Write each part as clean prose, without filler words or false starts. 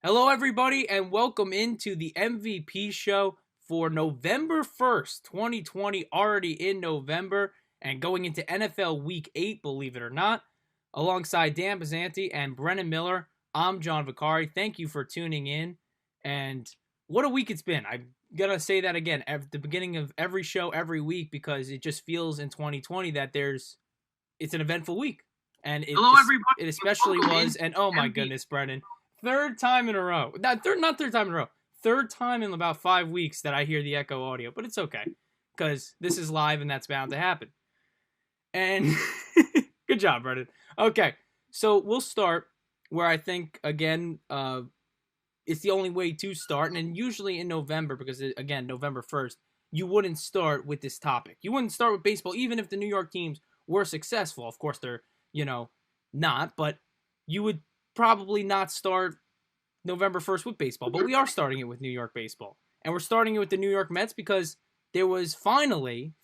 Hello, everybody, and welcome into the MVP show for November 1st, 2020, already in November, and going into NFL Week 8, believe it or not. Alongside Dan Passante and Brennan Miller, I'm John Vicari. Thank you for tuning in, and what a week it's been. I'm going to say that again at the beginning of every show, every week, because it just feels in 2020 that it's an eventful week. And Hello, everybody. it especially was, and oh my MVP. goodness, Brennan. Third time in a row. Not third time in a row. Third time in about 5 weeks that I hear the echo audio, but it's okay because this is live and that's bound to happen. And good job, Brennan. Okay, so we'll start where I think again, it's the only way to start, and usually in November because again, November 1st, you wouldn't start with this topic. You wouldn't start with baseball, even if the New York teams were successful. Of course, they're not, but you would probably not start November 1st with baseball, but we are starting it with New York baseball. And we're starting it with the New York Mets because there was finally,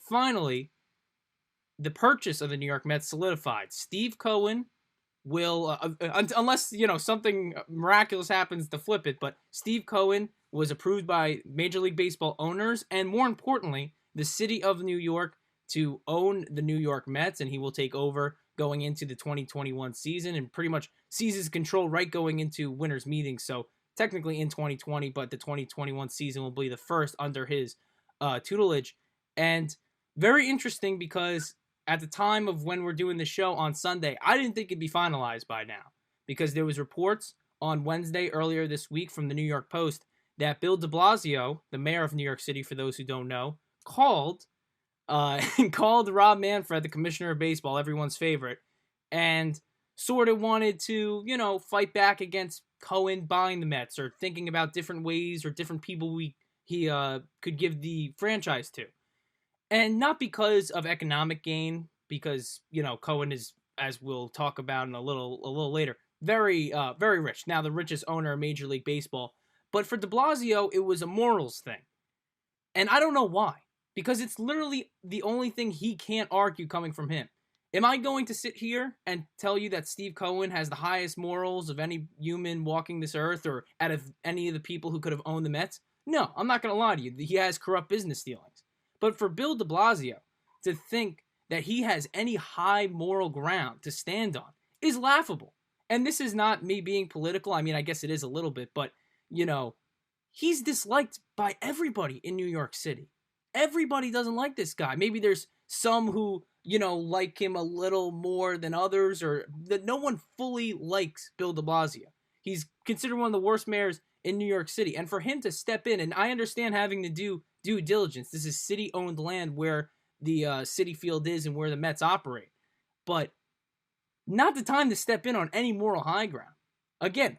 the purchase of the New York Mets solidified. Steve Cohen will, unless, something miraculous happens to flip it, but Steve Cohen was approved by Major League Baseball owners and, more importantly, the city of New York to own the New York Mets, and he will take over going into the 2021 season and pretty much seizes control right going into winners meetings. So technically in 2020, but the 2021 season will be the first under his tutelage. And very interesting because at the time of when we're doing the show on Sunday, I didn't think it'd be finalized by now because there was reports on Wednesday earlier this week from the New York Post that Bill de Blasio, the mayor of New York City, for those who don't know, called Rob Manfred, the commissioner of baseball, everyone's favorite, and sort of wanted to, fight back against Cohen buying the Mets or thinking about different ways or different people he could give the franchise to. And not because of economic gain, because, Cohen is, as we'll talk about in a little later, very rich. Now the richest owner of Major League Baseball. But for de Blasio, it was a morals thing. And I don't know why. Because it's literally the only thing he can't argue coming from him. Am I going to sit here and tell you that Steve Cohen has the highest morals of any human walking this earth or out of any of the people who could have owned the Mets? No, I'm not going to lie to you. He has corrupt business dealings. But for Bill de Blasio to think that he has any high moral ground to stand on is laughable. And this is not me being political. I mean, I guess it is a little bit, but, he's disliked by everybody in New York City. Everybody doesn't like this guy. Maybe there's some who, like him a little more than others, or that no one fully likes Bill de Blasio. He's considered one of the worst mayors in New York City. And for him to step in, and I understand having to do due diligence. This is city-owned land where the Citi Field is and where the Mets operate. But not the time to step in on any moral high ground. Again,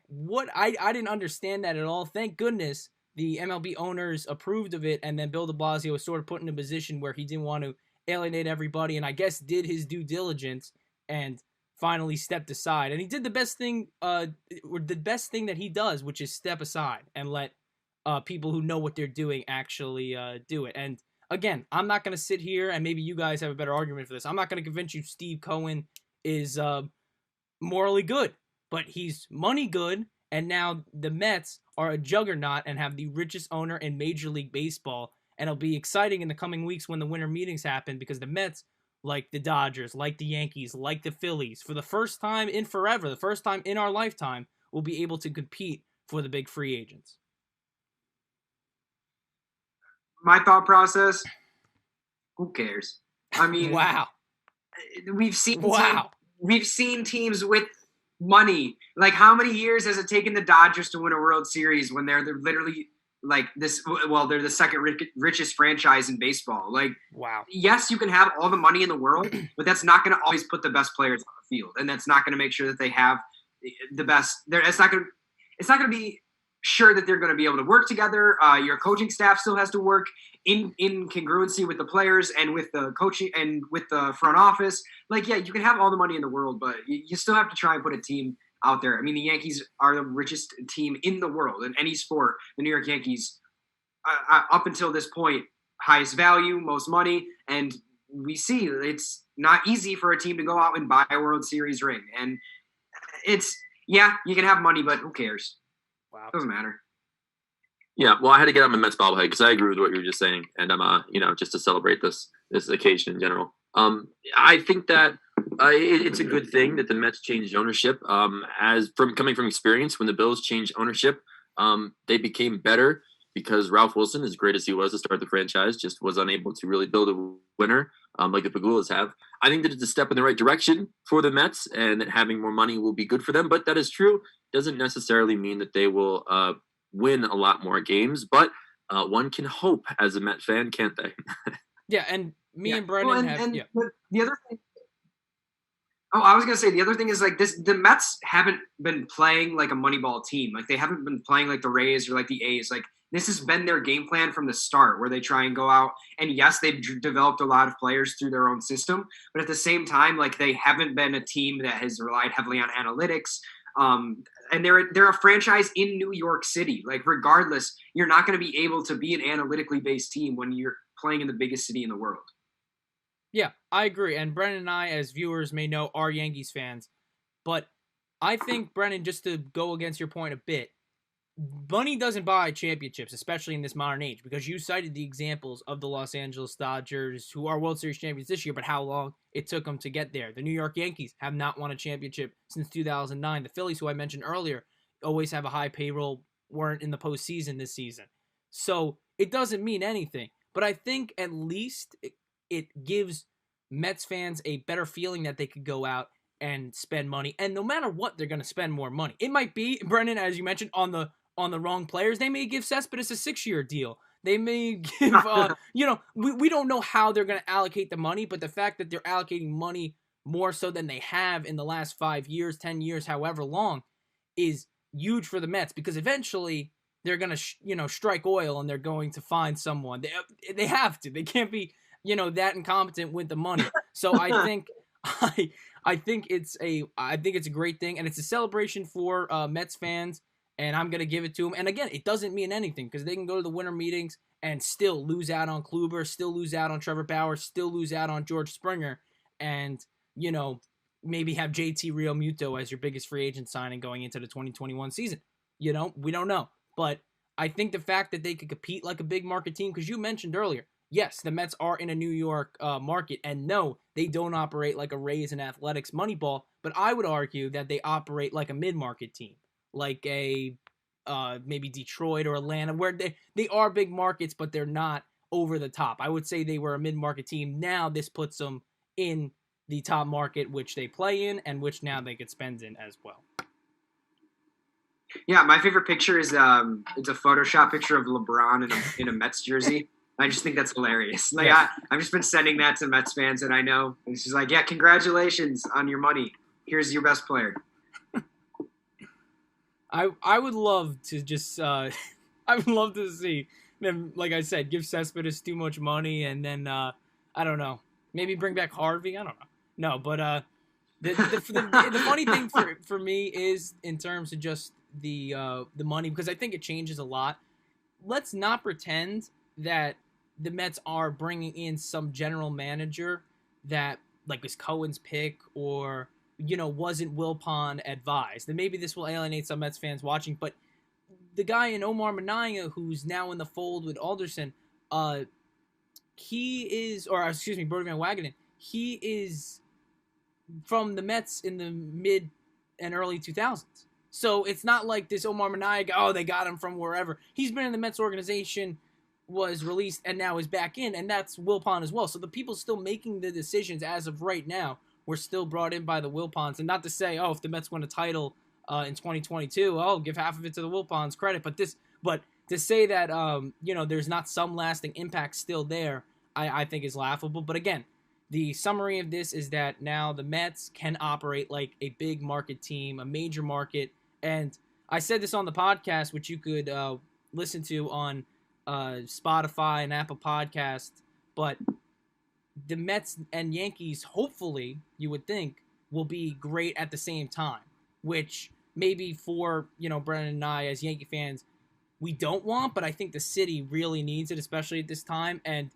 I didn't understand that at all. Thank goodness the MLB owners approved of it, and then Bill de Blasio was sort of put in a position where he didn't want to alienate everybody, and I guess did his due diligence and finally stepped aside. And he did the best thing that he does, which is step aside and let people who know what they're doing actually do it. And again, I'm not going to sit here, and maybe you guys have a better argument for this. I'm not going to convince you Steve Cohen is morally good, but he's money good. And now the Mets are a juggernaut and have the richest owner in Major League Baseball. And it'll be exciting in the coming weeks when the winter meetings happen because the Mets, like the Dodgers, like the Yankees, like the Phillies, for the first time in forever, the first time in our lifetime, will be able to compete for the big free agents. My thought process, who cares? I mean, wow. We've seen teams with money. Like, how many years has it taken the Dodgers to win a World Series when they're literally like this? Well, they're the second richest franchise in baseball. Like, wow. Yes, you can have all the money in the world, but that's not going to always put the best players on the field, and that's not going to make sure that they have the best. It's not going to be sure that they're going to be able to work together. Your coaching staff still has to work in congruency with the players and with the coaching and with the front office. Like, yeah, you can have all the money in the world, but you still have to try and put a team out there. I mean, the Yankees are the richest team in the world in any sport. The New York Yankees, up until this point, highest value, most money, and we see it's not easy for a team to go out and buy a World Series ring. And it's, yeah, you can have money, but who cares? Wow. Doesn't matter. Yeah, well, I had to get out my Mets bobblehead because I agree with what you were just saying, and I'm, just to celebrate this occasion in general. I think that it's a good thing that the Mets changed ownership. As from coming from experience, when the Bills changed ownership, they became better because Ralph Wilson, as great as he was to start the franchise, just was unable to really build a winner like the Pagulas have. I think that it's a step in the right direction for the Mets, and that having more money will be good for them. But that is true. Doesn't necessarily mean that they will win a lot more games, but one can hope as a Met fan, can't they? Yeah, and and Brennan the other thing. Oh, I was gonna say the other thing is like this: the Mets haven't been playing like a Moneyball team. Like they haven't been playing like the Rays or like the A's. Like this has been their game plan from the start, where they try and go out and yes, they've developed a lot of players through their own system, but at the same time, like they haven't been a team that has relied heavily on analytics. And they're a franchise in New York City. Like regardless, you're not going to be able to be an analytically based team when you're playing in the biggest city in the world. Yeah, I agree. And Brennan and I, as viewers, may know are Yankees fans. But I think, Brennan, just to go against your point a bit, money doesn't buy championships, especially in this modern age, because you cited the examples of the Los Angeles Dodgers, who are World Series champions this year, but how long it took them to get there. The New York Yankees have not won a championship since 2009. The Phillies, who I mentioned earlier, always have a high payroll, weren't in the postseason this season. So it doesn't mean anything. But I think at least it gives Mets fans a better feeling that they could go out and spend money. And no matter what, they're going to spend more money. It might be, Brennan, as you mentioned, on the wrong players. They may give Cespedes a 6-year deal. They may give, we don't know how they're going to allocate the money, but the fact that they're allocating money more so than they have in the last 5 years, 10 years, however long, is huge for the Mets, because eventually they're going to, strike oil and they're going to find someone. They have to. They can't be, that incompetent with the money. So I think I think it's a great thing, and it's a celebration for Mets fans, and I'm gonna give it to them. And again, it doesn't mean anything because they can go to the winter meetings and still lose out on Kluber, still lose out on Trevor Bauer, still lose out on George Springer, and maybe have JT Realmuto as your biggest free agent signing going into the 2021 season. We don't know, but I think the fact that they could compete like a big market team, because you mentioned earlier, yes, the Mets are in a New York market, and no, they don't operate like a Rays and Athletics Moneyball, but I would argue that they operate like a mid-market team, like a maybe Detroit or Atlanta, where they are big markets, but they're not over the top. I would say they were a mid-market team. Now this puts them in the top market, which they play in, and which now they could spend in as well. Yeah, my favorite picture is it's a Photoshop picture of LeBron in a Mets jersey. I just think that's hilarious. Like yes. I've just been sending that to Mets fans, and I know it's just like, yeah, congratulations on your money. Here's your best player. I would love to just I would love to see them, like I said, give Cespedes too much money, and then I don't know, maybe bring back Harvey. I don't know. No, but the funny thing for me is in terms of just the money, because I think it changes a lot. Let's not pretend that the Mets are bringing in some general manager that like was Cohen's pick or wasn't Wilpon advised. And maybe this will alienate some Mets fans watching, but the guy in Omar Minaya, who's now in the fold with Alderson, he is, or excuse me, Brody Van Wagenen, he is from the Mets in the mid and early 2000s. So it's not like this Omar Minaya guy, they got him from wherever. He's been in the Mets organization, was released, and now is back in, and that's Wilpon as well. So the people still making the decisions as of right now were still brought in by the Wilpons. And not to say, if the Mets win a title in 2022, give half of it to the Wilpons credit. But to say that there's not some lasting impact still there, I think is laughable. But again, the summary of this is that now the Mets can operate like a big market team, a major market. And I said this on the podcast, which you could listen to on Spotify and Apple Podcasts, but the Mets and Yankees, hopefully, you would think, will be great at the same time, which maybe for, Brennan and I as Yankee fans, we don't want, but I think the city really needs it, especially at this time. And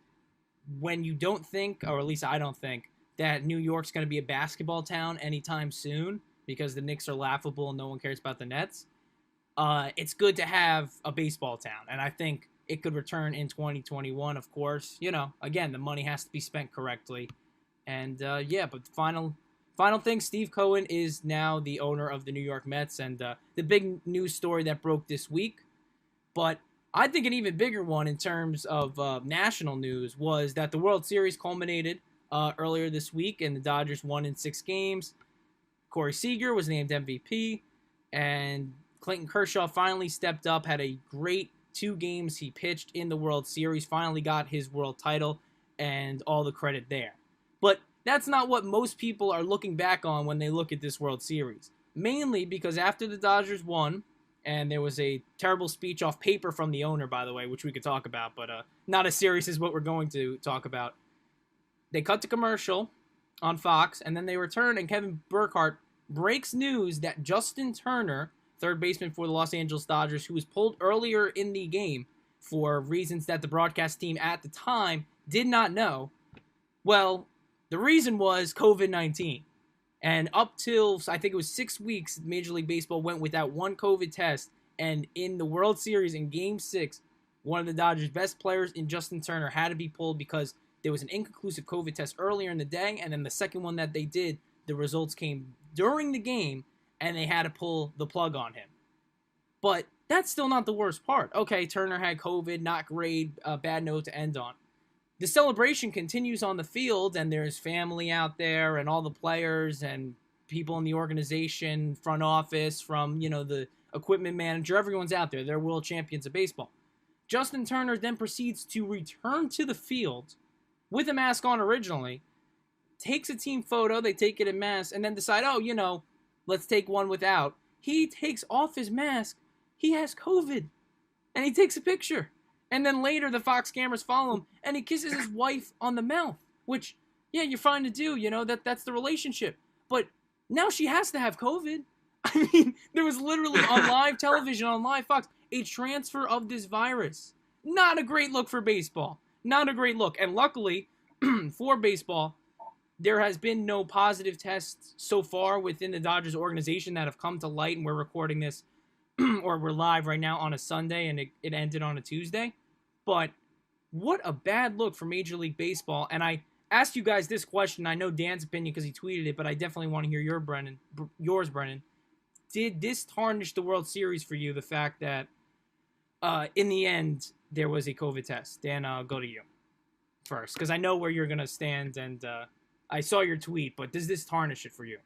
when you don't think, or at least I don't think, that New York's going to be a basketball town anytime soon because the Knicks are laughable and no one cares about the Nets, it's good to have a baseball town, and I think it could return in 2021. Of course, again, the money has to be spent correctly, and but final thing, Steve Cohen is now the owner of the New York Mets, and the big news story that broke this week. But I think an even bigger one in terms of national news was that the World Series culminated earlier this week, and the Dodgers won in 6 games. Corey Seager was named MVP, and Clayton Kershaw finally stepped up, had a great 2 games he pitched in the World Series, finally got his world title, and all the credit there. But that's not what most people are looking back on when they look at this World Series. Mainly because after the Dodgers won, and there was a terrible speech off paper from the owner, by the way, which we could talk about, but not as serious as what we're going to talk about. They cut to commercial on Fox, and then they return, and Kevin Burkhardt breaks news that Justin Turner, third baseman for the Los Angeles Dodgers, who was pulled earlier in the game for reasons that the broadcast team at the time did not know. Well, the reason was COVID-19. And up till, I think it was 6 weeks, Major League Baseball went without one COVID test. And in the World Series in Game 6, one of the Dodgers' best players in Justin Turner had to be pulled because there was an inconclusive COVID test earlier in the day. And then the second one that they did, the results came during the game, and they had to pull the plug on him. But that's still not the worst part. Okay, Turner had COVID, not great, a bad note to end on. The celebration continues on the field, and there's family out there and all the players and people in the organization, front office, from, the equipment manager. Everyone's out there. They're world champions of baseball. Justin Turner then proceeds to return to the field with a mask on originally, takes a team photo, they take it in mask, and then decide, let's take one without. He takes off his mask. He has COVID, and he takes a picture. And then later, the Fox cameras follow him, and he kisses his wife on the mouth, which, yeah, you're fine to do, that's the relationship. But now she has to have COVID. I mean, there was literally on live television, on live Fox, a transfer of this virus. Not a great look for baseball. Not a great look. And luckily, for baseball, there has been no positive tests so far within the Dodgers organization that have come to light, and we're recording this, or we're live right now on a Sunday, and it ended on a Tuesday. But what a bad look for Major League Baseball. And I asked you guys this question. I know Dan's opinion because he tweeted it, but I definitely want to hear yours, Brennan. Did this tarnish the World Series for you, the fact that in the end there was a COVID test? Dan, I'll go to you first because I know where you're going to stand, and I saw your tweet, but does this tarnish it for you?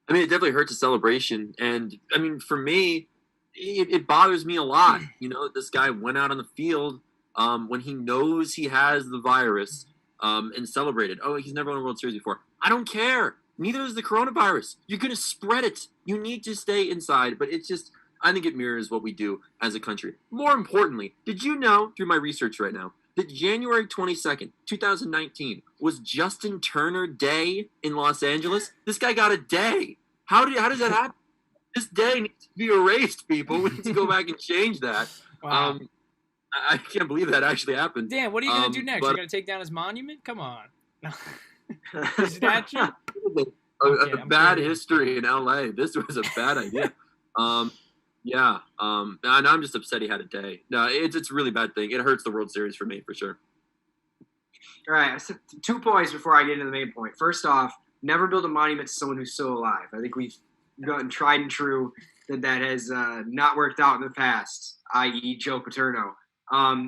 I mean, it definitely hurts the celebration. And, I mean, for me, it bothers me a lot, this guy went out on the field when he knows he has the virus and celebrated. Oh, he's never won a World Series before. I don't care. Neither is the coronavirus. You're going to spread it. You need to stay inside. But it's just, I think it mirrors what we do as a country. More importantly, did you know, through my research right now, that January 22nd, 2019 was Justin Turner Day in Los Angeles? This guy got a day. How does that happen? This day needs to be erased, people. We need to go back and change that. Wow. I can't believe that actually happened. Dan, what are you going to do next? You're going to take down his monument? Come on. His statue? A bad history in L.A. This was a bad idea. Yeah. And I'm just upset he had a day. No, it's a really bad thing. It hurts the World Series for me, for sure. All right. So 2 points before I get into the main point. First off, never build a monument to someone who's still alive. I think we've gotten tried and true that has not worked out in the past, i.e. Joe Paterno.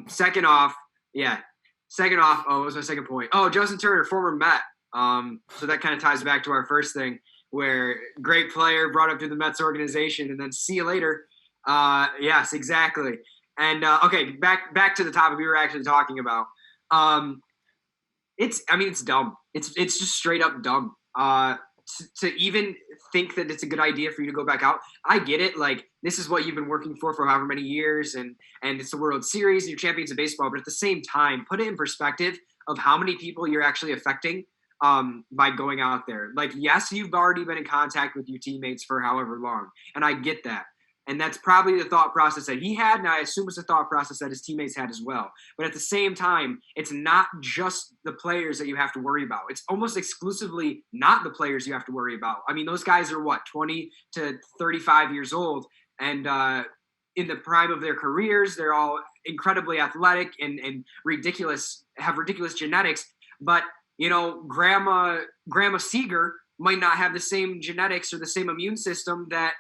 Second off, what was my second point? Oh, Justin Turner, former Met. So that kind of ties back to our first thing, where great player brought up to the Mets organization, and then see you later. Yes, exactly. And okay, back to the topic we were actually talking about. It's dumb. It's just straight up dumb. To even think that it's a good idea for you to go back out. I get it. Like, this is what you've been working for however many years, and it's the World Series and you're champions of baseball. But at the same time, put it in perspective of how many people you're actually affecting by going out there. Like, yes, you've already been in contact with your teammates for however long, and I get that. And that's probably the thought process that he had, and I assume it's the thought process that his teammates had as well. But at the same time, it's not just the players that you have to worry about. It's almost exclusively not the players you have to worry about. I mean, those guys are, 20 to 35 years old. and in the prime of their careers. They're all incredibly athletic and have ridiculous genetics. But, Grandma Seager might not have the same genetics or the same immune system that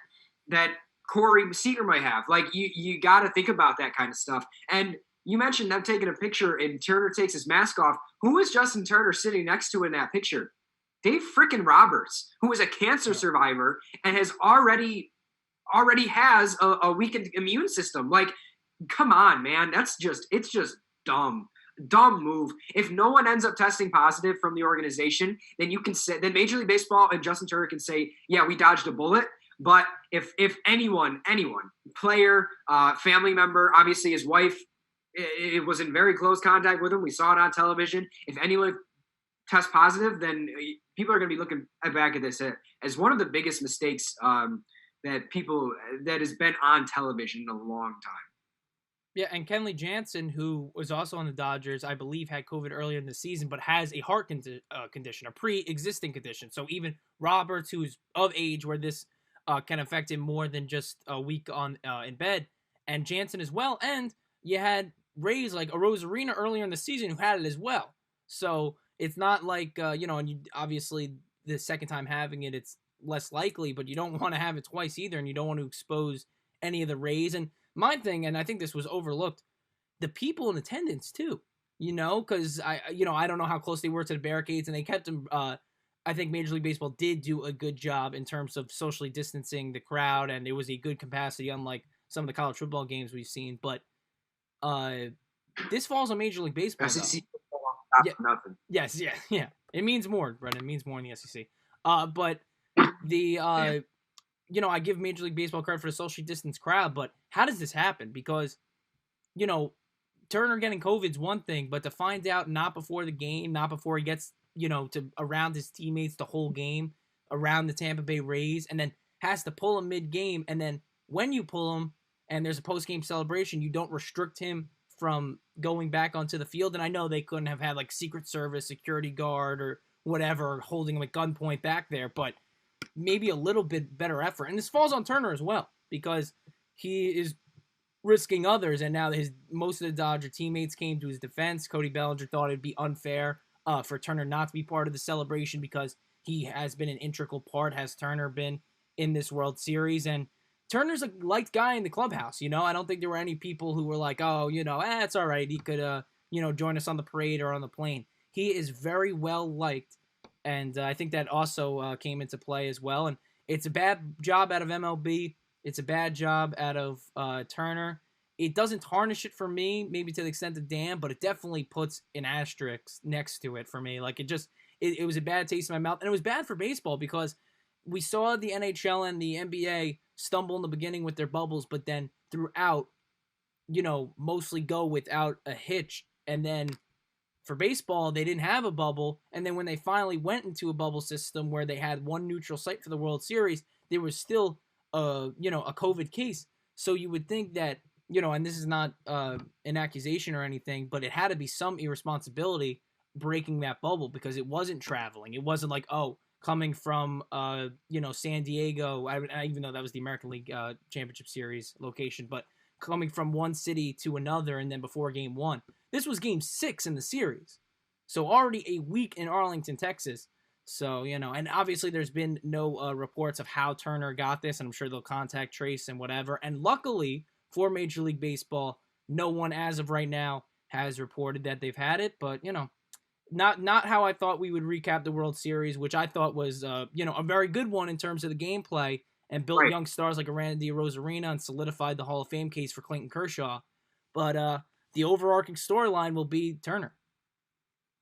Corey Seager might have. Like, you got to think about that kind of stuff. And you mentioned them taking a picture and Turner takes his mask off. Who is Justin Turner sitting next to in that picture? Dave freaking Roberts, who is a cancer survivor and has already has a weakened immune system. Like, come on, man. It's just dumb move. If no one ends up testing positive from the organization, then then Major League Baseball and Justin Turner can say, yeah, we dodged a bullet. But if anyone, player, family member, obviously his wife, it was in very close contact with him. We saw it on television. If anyone tests positive, then people are going to be looking back at this as one of the biggest mistakes that has been on television in a long time. Yeah, and Kenley Jansen, who was also on the Dodgers, I believe had COVID earlier in the season, but has a heart condition, a pre-existing condition. So even Roberts, who's of age where this can affect him more than just a week in bed, and Jansen as well. And you had Rays like Arozarena earlier in the season who had it as well. So it's not like, and you, obviously the second time having it, it's less likely, but you don't want to have it twice either, and you don't want to expose any of the Rays. And my thing, and I think this was overlooked, the people in attendance too, because I don't know how close they were to the barricades, and they kept them. I think Major League Baseball did do a good job in terms of socially distancing the crowd, and it was a good capacity, unlike some of the college football games we've seen. But this falls on Major League Baseball. SEC nothing. Yes, yeah. It means more, Brennan. It means more in the SEC. But the I give Major League Baseball credit for the socially distanced crowd, but how does this happen? Because, Turner getting COVID's one thing, but to find out not before the game, not before he gets, to around his teammates the whole game, around the Tampa Bay Rays, and then has to pull him mid-game, and then when you pull him and there's a post-game celebration, you don't restrict him from going back onto the field. And I know they couldn't have had like Secret Service, security guard, or whatever holding him at gunpoint back there, but maybe a little bit better effort. And this falls on Turner as well, because he is risking others, and now most of the Dodger teammates came to his defense. Cody Bellinger thought it'd be unfair for Turner not to be part of the celebration because he has been an integral part, has Turner been in this World Series, and Turner's a liked guy in the clubhouse. I don't think there were any people who were like, oh, it's all right, he could, join us on the parade or on the plane. He is very well liked, and I think that also came into play as well. And it's a bad job out of MLB. It's a bad job out of Turner. It doesn't tarnish it for me, maybe to the extent of Dan, but it definitely puts an asterisk next to it for me. Like, it was a bad taste in my mouth. And it was bad for baseball because we saw the NHL and the NBA stumble in the beginning with their bubbles, but then throughout, mostly go without a hitch. And then for baseball, they didn't have a bubble. And then when they finally went into a bubble system where they had one neutral site for the World Series, there was still a COVID case. So you would think that, and this is not an accusation or anything, but it had to be some irresponsibility breaking that bubble because it wasn't traveling. It wasn't like, coming from, San Diego, even though that was the American League Championship Series location, but coming from one city to another and then before game one. This was game 6 in the series. So already a week in Arlington, Texas. So, and obviously there's been no reports of how Turner got this, and I'm sure they'll contact Trace and whatever. And luckily for Major League Baseball, no one as of right now has reported that they've had it, but, not how I thought we would recap the World Series, which I thought was, a very good one in terms of the gameplay and built young stars like Randy Arozarena and solidified the Hall of Fame case for Clayton Kershaw. But the overarching storyline will be Turner.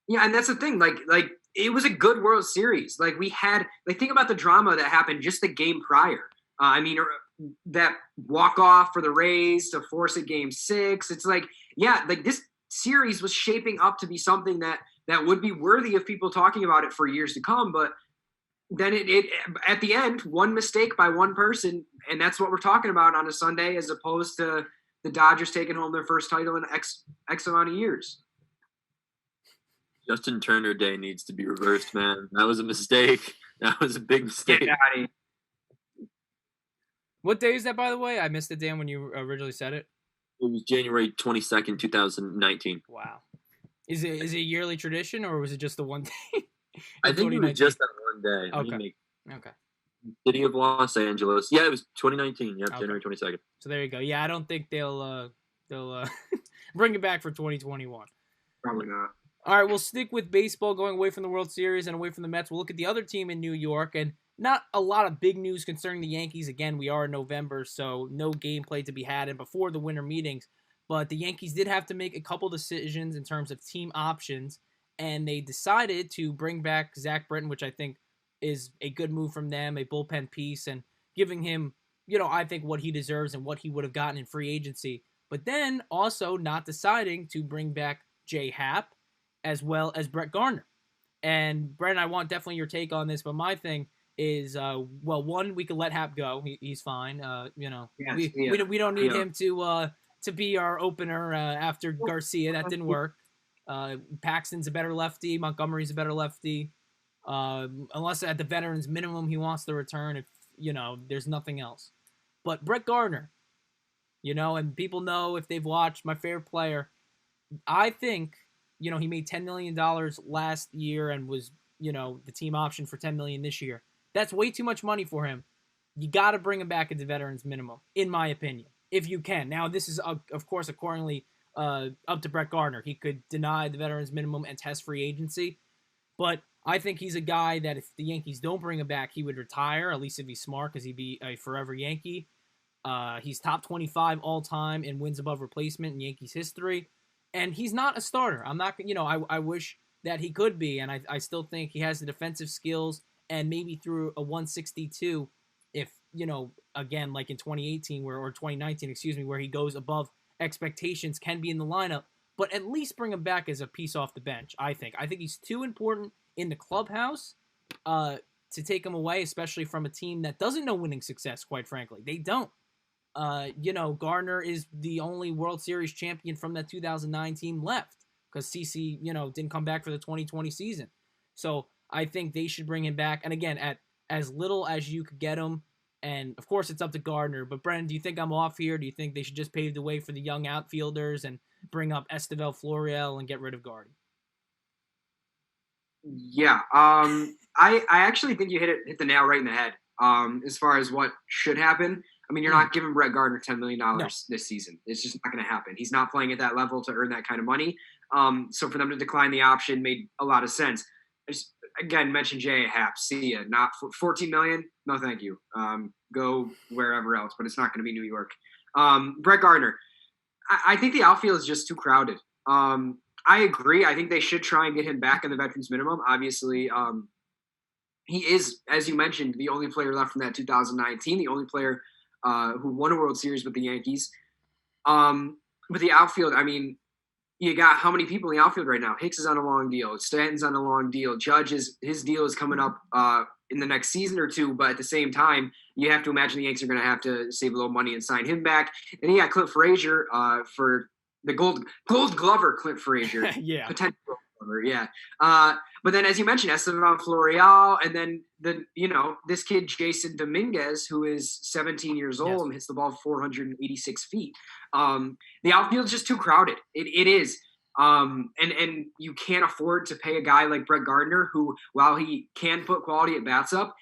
Yeah, and that's the thing. Like it was a good World Series. Like we had, think about the drama that happened just the game prior. That walk off for the Rays to force a game 6. It's this series was shaping up to be something that would be worthy of people talking about it for years to come. But then it at the end, one mistake by one person, and that's what we're talking about on a Sunday, as opposed to the Dodgers taking home their first title in X amount of years. Justin Turner Day needs to be reversed, man. That was a mistake. That was a big mistake. What day is that, by the way? I missed it, Dan, when you originally said it. It was January 22nd, 2019. Wow. Is it a yearly tradition, or was it just the one day? I think it was just that one day. Okay. Okay. City of Los Angeles. Yeah, it was 2019. Yep, okay. January 22nd. So there you go. Yeah, I don't think they'll bring it back for 2021. Probably not. All right, we'll stick with baseball, going away from the World Series and away from the Mets. We'll look at the other team in New York, and not a lot of big news concerning the Yankees. Again, we are in November, so no gameplay to be had and before the winter meetings. But the Yankees did have to make a couple decisions in terms of team options, and they decided to bring back Zach Britton, which I think is a good move from them, a bullpen piece, and giving him, I think what he deserves and what he would have gotten in free agency. But then also not deciding to bring back Jay Happ as well as Brett Gardner. And Brennan, I want definitely your take on this, but my thing is, one, we could let Happ go. He's fine. We don't need him to be our opener after Garcia. That didn't work. Paxton's a better lefty. Montgomery's a better lefty. Unless at the veterans minimum he wants to return, if there's nothing else. But Brett Gardner, and people know if they've watched My Favorite Player, I think he made $10 million last year and was the team option for $10 million this year. That's way too much money for him. You got to bring him back at the veterans minimum, in my opinion, if you can. Now this is of course accordingly up to Brett Gardner. He could deny the veterans minimum and test free agency, but I think he's a guy that if the Yankees don't bring him back, he would retire, at least if he's smart, because he'd be a forever Yankee. He's top 25 all-time in wins above replacement in Yankees history, and he's not a starter. I'm not, I wish that he could be, and I still think he has the defensive skills, and maybe through a 162, if, again, like in 2018, or 2019, where he goes above expectations, can be in the lineup, but at least bring him back as a piece off the bench, I think. I think he's too important in the clubhouse to take him away, especially from a team that doesn't know winning success, quite frankly. They don't. Gardner is the only World Series champion from that 2009 team left because CC, didn't come back for the 2020 season. So I think they should bring him back. And again, at as little as you could get him. And of course, it's up to Gardner. But Brennan, do you think I'm off here? Do you think they should just pave the way for the young outfielders and bring up Esteval Florial and get rid of Gardy? Yeah, I actually think you hit the nail right in the head. As far as what should happen, I mean, you're not giving Brett Gardner $10 million this season. It's just not going to happen. He's not playing at that level to earn that kind of money. So for them to decline the option made a lot of sense. I just again mentioned Jay Happ. See ya. Not for $14 million. No, thank you. Go wherever else, but it's not going to be New York. Brett Gardner. I think the outfield is just too crowded. I agree. I think they should try and get him back in the veterans minimum. Obviously, he is, as you mentioned, the only player left from that 2019, the only player who won a World Series with the Yankees. But the outfield, I mean, you got how many people in the outfield right now? Hicks is on a long deal. Stanton's on a long deal. His deal is coming up in the next season or two, but at the same time, you have to imagine the Yankees are going to have to save a little money and sign him back. And you got Clint Frazier for the Gold Glover, Clint Frazier. Yeah. Potential Gold Glover, yeah. But then, as you mentioned, Estevan Florial, and then this kid Jason Dominguez, who is 17 years old and hits the ball 486 feet. The outfield's just too crowded. It is. And you can't afford to pay a guy like Brett Gardner, who, while he can put quality at bats up,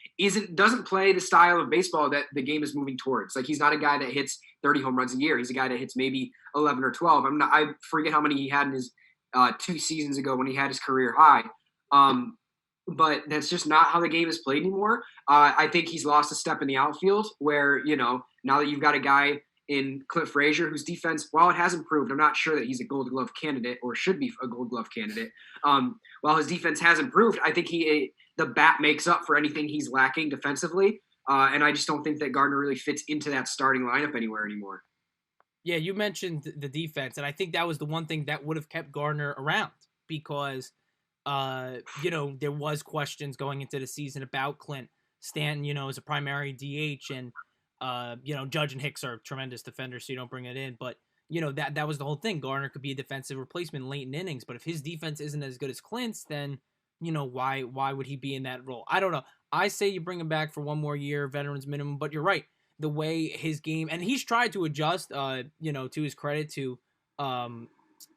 doesn't play the style of baseball that the game is moving towards. Like, he's not a guy that hits 30 home runs a year. He's a guy that hits maybe 11 or 12. I forget how many he had in his 2 seasons ago when he had his career high. But that's just not how the game is played anymore. I think he's lost a step in the outfield where, now that you've got a guy in Clint Frazier, whose defense, while it has improved, I'm not sure that he's a Gold Glove candidate or should be a Gold Glove candidate. While his defense has improved, I think the bat makes up for anything he's lacking defensively. And I just don't think that Gardner really fits into that starting lineup anywhere anymore. Yeah, you mentioned the defense, and I think that was the one thing that would have kept Gardner around because, there was questions going into the season about Clint. Stanton, is a primary DH, and Judge and Hicks are tremendous defenders, so you don't bring it in. But, that was the whole thing. Gardner could be a defensive replacement late in innings, but if his defense isn't as good as Clint's, then, why would he be in that role? I don't know. I say you bring him back for one more year, veterans minimum, but you're right. the way his game, and he's tried to adjust, you know, to his credit, to,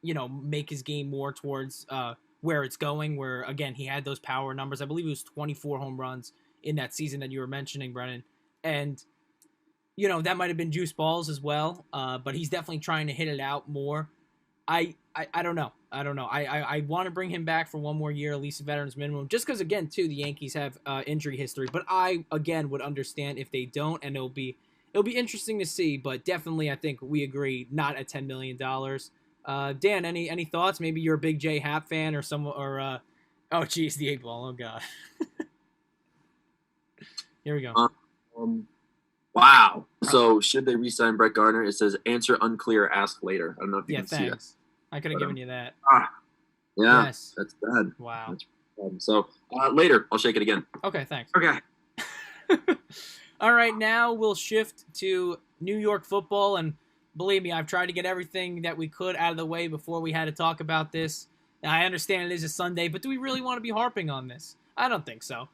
you know, make his game more towards where it's going, where, again, he had those power numbers. I believe it was 24 home runs in that season that you were mentioning, Brennan. And, you know, that might have been juice balls as well, but he's definitely trying to hit it out more. I don't know. I want to bring him back for one more year, at least a veteran's minimum, just because, again, too, the Yankees have injury history. But I, again, would understand if they don't, and it'll be interesting to see. But definitely, I think we agree, not at $10 million. Dan, any thoughts? Maybe you're a big J Happ fan, or oh, geez, the 8-ball. Oh, God. Here we go. Wow. So should they re-sign Brett Gardner? It says answer unclear, ask later. I don't know if you can see that. I could have given you that. Yeah, yes. That's bad. Wow. That's bad. So later, I'll shake it again. Okay, thanks. Okay. All right, now we'll shift to New York football, and believe me, I've tried to get everything that we could out of the way before we had to talk about this. Now, I understand it is a Sunday, but do we really want to be harping on this? I don't think so.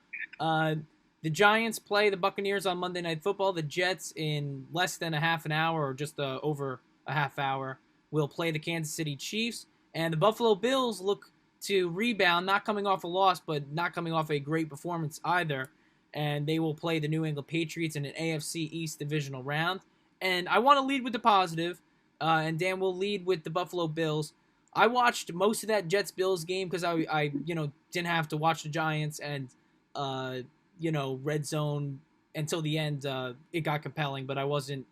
The Giants play the Buccaneers on Monday Night Football. The Jets, in less than a half an hour, or just over a half hour, will play the Kansas City Chiefs. And the Buffalo Bills look to rebound, not coming off a loss, but not coming off a great performance either. And they will play the New England Patriots in an AFC East divisional round. And I want to lead with the positive, and Dan will lead with the Buffalo Bills. I watched most of that Jets-Bills game because I didn't have to watch the Giants, and red zone until the end. It got compelling, but I wasn't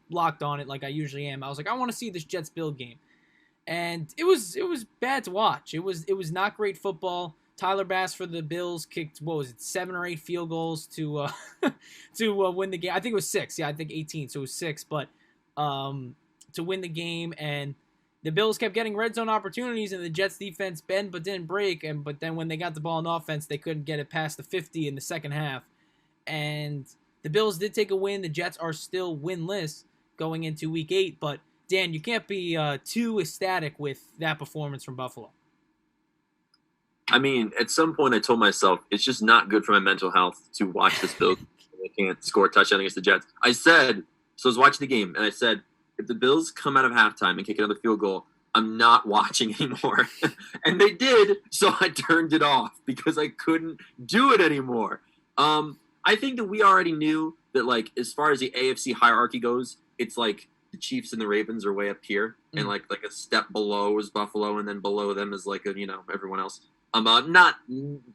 locked on it like I usually am. I was like, I want to see this Jets-Bills game, and it was bad to watch. It was not great football. Tyler Bass for the Bills kicked, 7 or 8 field goals to win the game. I think it was 6. Yeah, I think 18, so it was 6. But to win the game, and the Bills kept getting red zone opportunities, and the Jets defense bent but didn't break. But then when they got the ball in offense, they couldn't get it past the 50 in the second half. And the Bills did take a win. The Jets are still winless going into Week 8. But Dan, you can't be too ecstatic with that performance from Buffalo. I mean, at some point I told myself it's just not good for my mental health to watch this Bills. They can't score a touchdown against the Jets. I was watching the game, and I said, if the Bills come out of halftime and kick another field goal, I'm not watching anymore. And they did, so I turned it off because I couldn't do it anymore. I think that we already knew that, like, as far as the AFC hierarchy goes, it's like the Chiefs and the Ravens are way up here, and like a step below is Buffalo, and then below them is everyone else. Not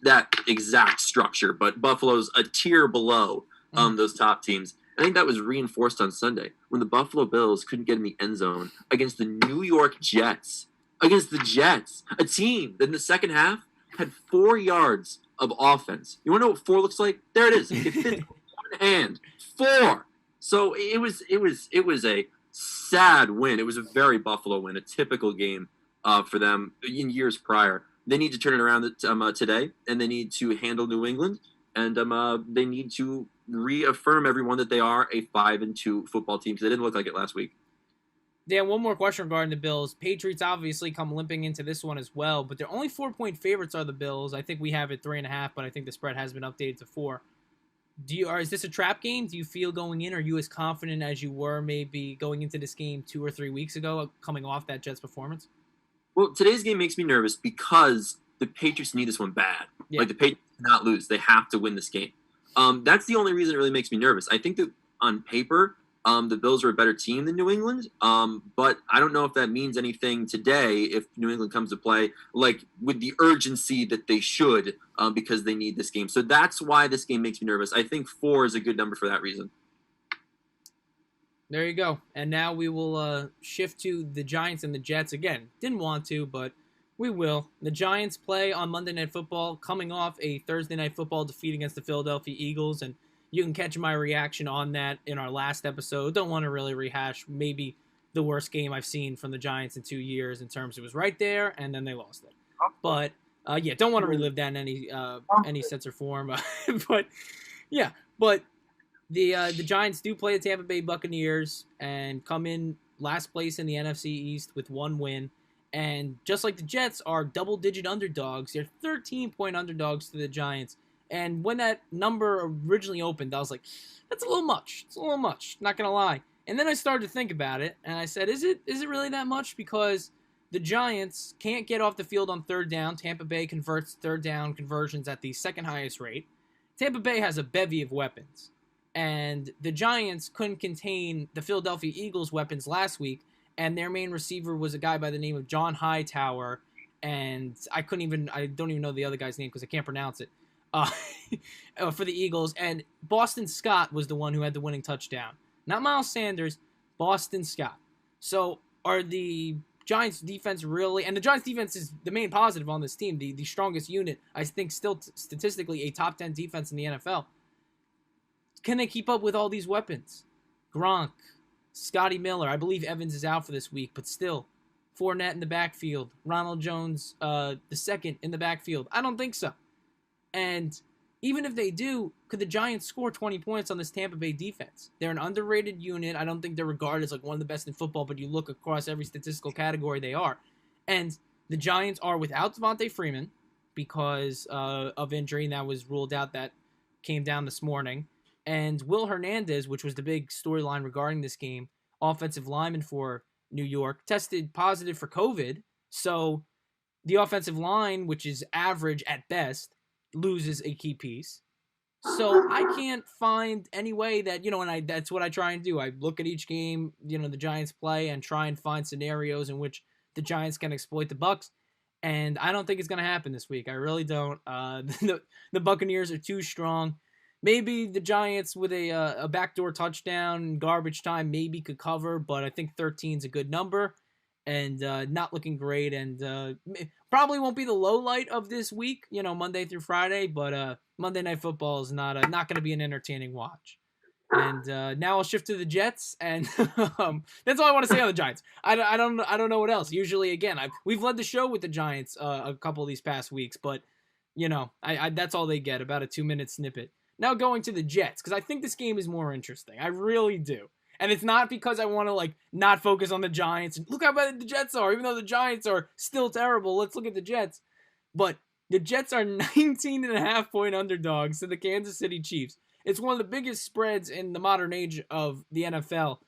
that exact structure, but Buffalo's a tier below those top teams. I think that was reinforced on Sunday when the Buffalo Bills couldn't get in the end zone against the New York Jets. Against the Jets, a team that in the second half had 4 yards of offense. You want to know what 4 looks like? There it is. It fits one hand. 4. So it was a sad win. It was a very Buffalo win, a typical game for them in years prior. They need to turn it around today, and they need to handle New England, and they need to reaffirm everyone that they are a 5-2 football team because they didn't look like it last week. Dan, one more question regarding the Bills. Patriots obviously come limping into this one as well, but they're only 4-point favorites are the Bills. I think we have it 3.5, but I think the spread has been updated to 4. Is this a trap game? Do you feel going in? Are you as confident as you were maybe going into this game 2 or 3 weeks ago, coming off that Jets performance? Well, today's game makes me nervous because the Patriots need this one bad. Yeah. Like, the Patriots cannot lose. They have to win this game. That's the only reason it really makes me nervous. I think that on paper, the Bills are a better team than New England, but I don't know if that means anything today if New England comes to play like with the urgency that they should because they need this game. So that's why this game makes me nervous. I think 4 is a good number for that reason. There you go. And now we will shift to the Giants and the Jets. Again, didn't want to, but we will. The Giants play on Monday Night Football, coming off a Thursday Night Football defeat against the Philadelphia Eagles, and you can catch my reaction on that in our last episode. Don't want to really rehash maybe the worst game I've seen from the Giants in 2 years in terms it was right there, and then they lost it. But, don't want to relive that in any sense or form. But the Giants do play the Tampa Bay Buccaneers and come in last place in the NFC East with 1 win. And just like the Jets are double-digit underdogs, they're 13-point underdogs to the Giants. And when that number originally opened, I was like, that's a little much. It's a little much, not going to lie. And then I started to think about it, and I said, is it really that much? Because the Giants can't get off the field on third down. Tampa Bay converts third down conversions at the second highest rate. Tampa Bay has a bevy of weapons. And the Giants couldn't contain the Philadelphia Eagles' weapons last week, and their main receiver was a guy by the name of John Hightower, and I don't even know the other guy's name because I can't pronounce it, for the Eagles. And Boston Scott was the one who had the winning touchdown. Not Miles Sanders, Boston Scott. So are the Giants defense really, and the Giants defense is the main positive on this team, the strongest unit, I think still statistically a top 10 defense in the NFL. Can they keep up with all these weapons? Gronk, Scotty Miller, I believe Evans is out for this week, but still, Fournette in the backfield, Ronald Jones the second in the backfield. I don't think so. And even if they do, could the Giants score 20 points on this Tampa Bay defense? They're an underrated unit. I don't think they're regarded as like one of the best in football, but you look across every statistical category, they are. And the Giants are without Devontae Freeman because of injury, and that was ruled out. That came down this morning. And Will Hernandez, which was the big storyline regarding this game, offensive lineman for New York, tested positive for COVID. So the offensive line, which is average at best, loses a key piece. So I can't find any way that, and that's what I try and do. I look at each game, the Giants play and try and find scenarios in which the Giants can exploit the Bucs. And I don't think it's going to happen this week. I really don't. The Buccaneers are too strong. Maybe the Giants with a backdoor touchdown, garbage time, maybe could cover, but I think 13 is a good number, and not looking great, and probably won't be the low light of this week, Monday through Friday, but Monday Night Football is not going to be an entertaining watch. And now I'll shift to the Jets, and that's all I want to say on the Giants. I don't know what else. Usually, again, we've led the show with the Giants a couple of these past weeks, but that's all they get, about a 2-minute snippet. Now going to the Jets, because I think this game is more interesting. I really do. And it's not because I want to, not focus on the Giants. Look how bad the Jets are. Even though the Giants are still terrible, let's look at the Jets. But the Jets are 19.5-point underdogs to the Kansas City Chiefs. It's one of the biggest spreads in the modern age of the NFL.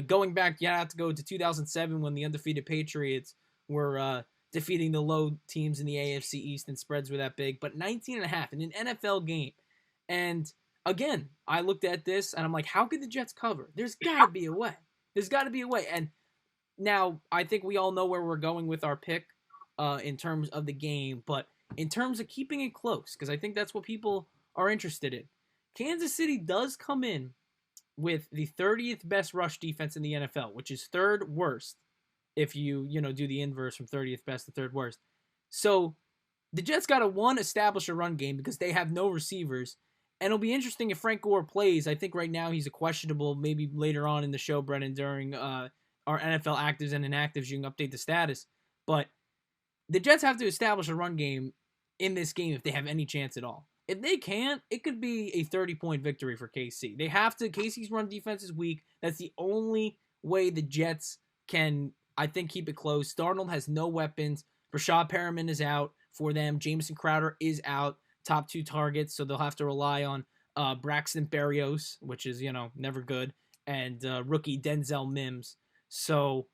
Going back, you have to go to 2007 when the undefeated Patriots were defeating the low teams in the AFC East and spreads were that big. But 19.5 in an NFL game. And again, I looked at this and I'm like, how could the Jets cover? There's got to be a way. There's got to be a way. And now I think we all know where we're going with our pick in terms of the game. But in terms of keeping it close, because I think that's what people are interested in, Kansas City does come in with the 30th best rush defense in the NFL, which is third worst if you do the inverse from 30th best to third worst. So the Jets got to, establish a run game because they have no receivers. And it'll be interesting if Frank Gore plays. I think right now he's a questionable, maybe later on in the show, Brennan, during our NFL actives and inactives, you can update the status. But the Jets have to establish a run game in this game if they have any chance at all. If they can't, it could be a 30-point victory for KC. They have to. KC's run defense is weak. That's the only way the Jets can, I think, keep it close. Darnold has no weapons. Rashad Perriman is out for them. Jamison Crowder is out. Top 2 targets, so they'll have to rely on Braxton Berrios, which is, never good, and rookie Denzel Mims. So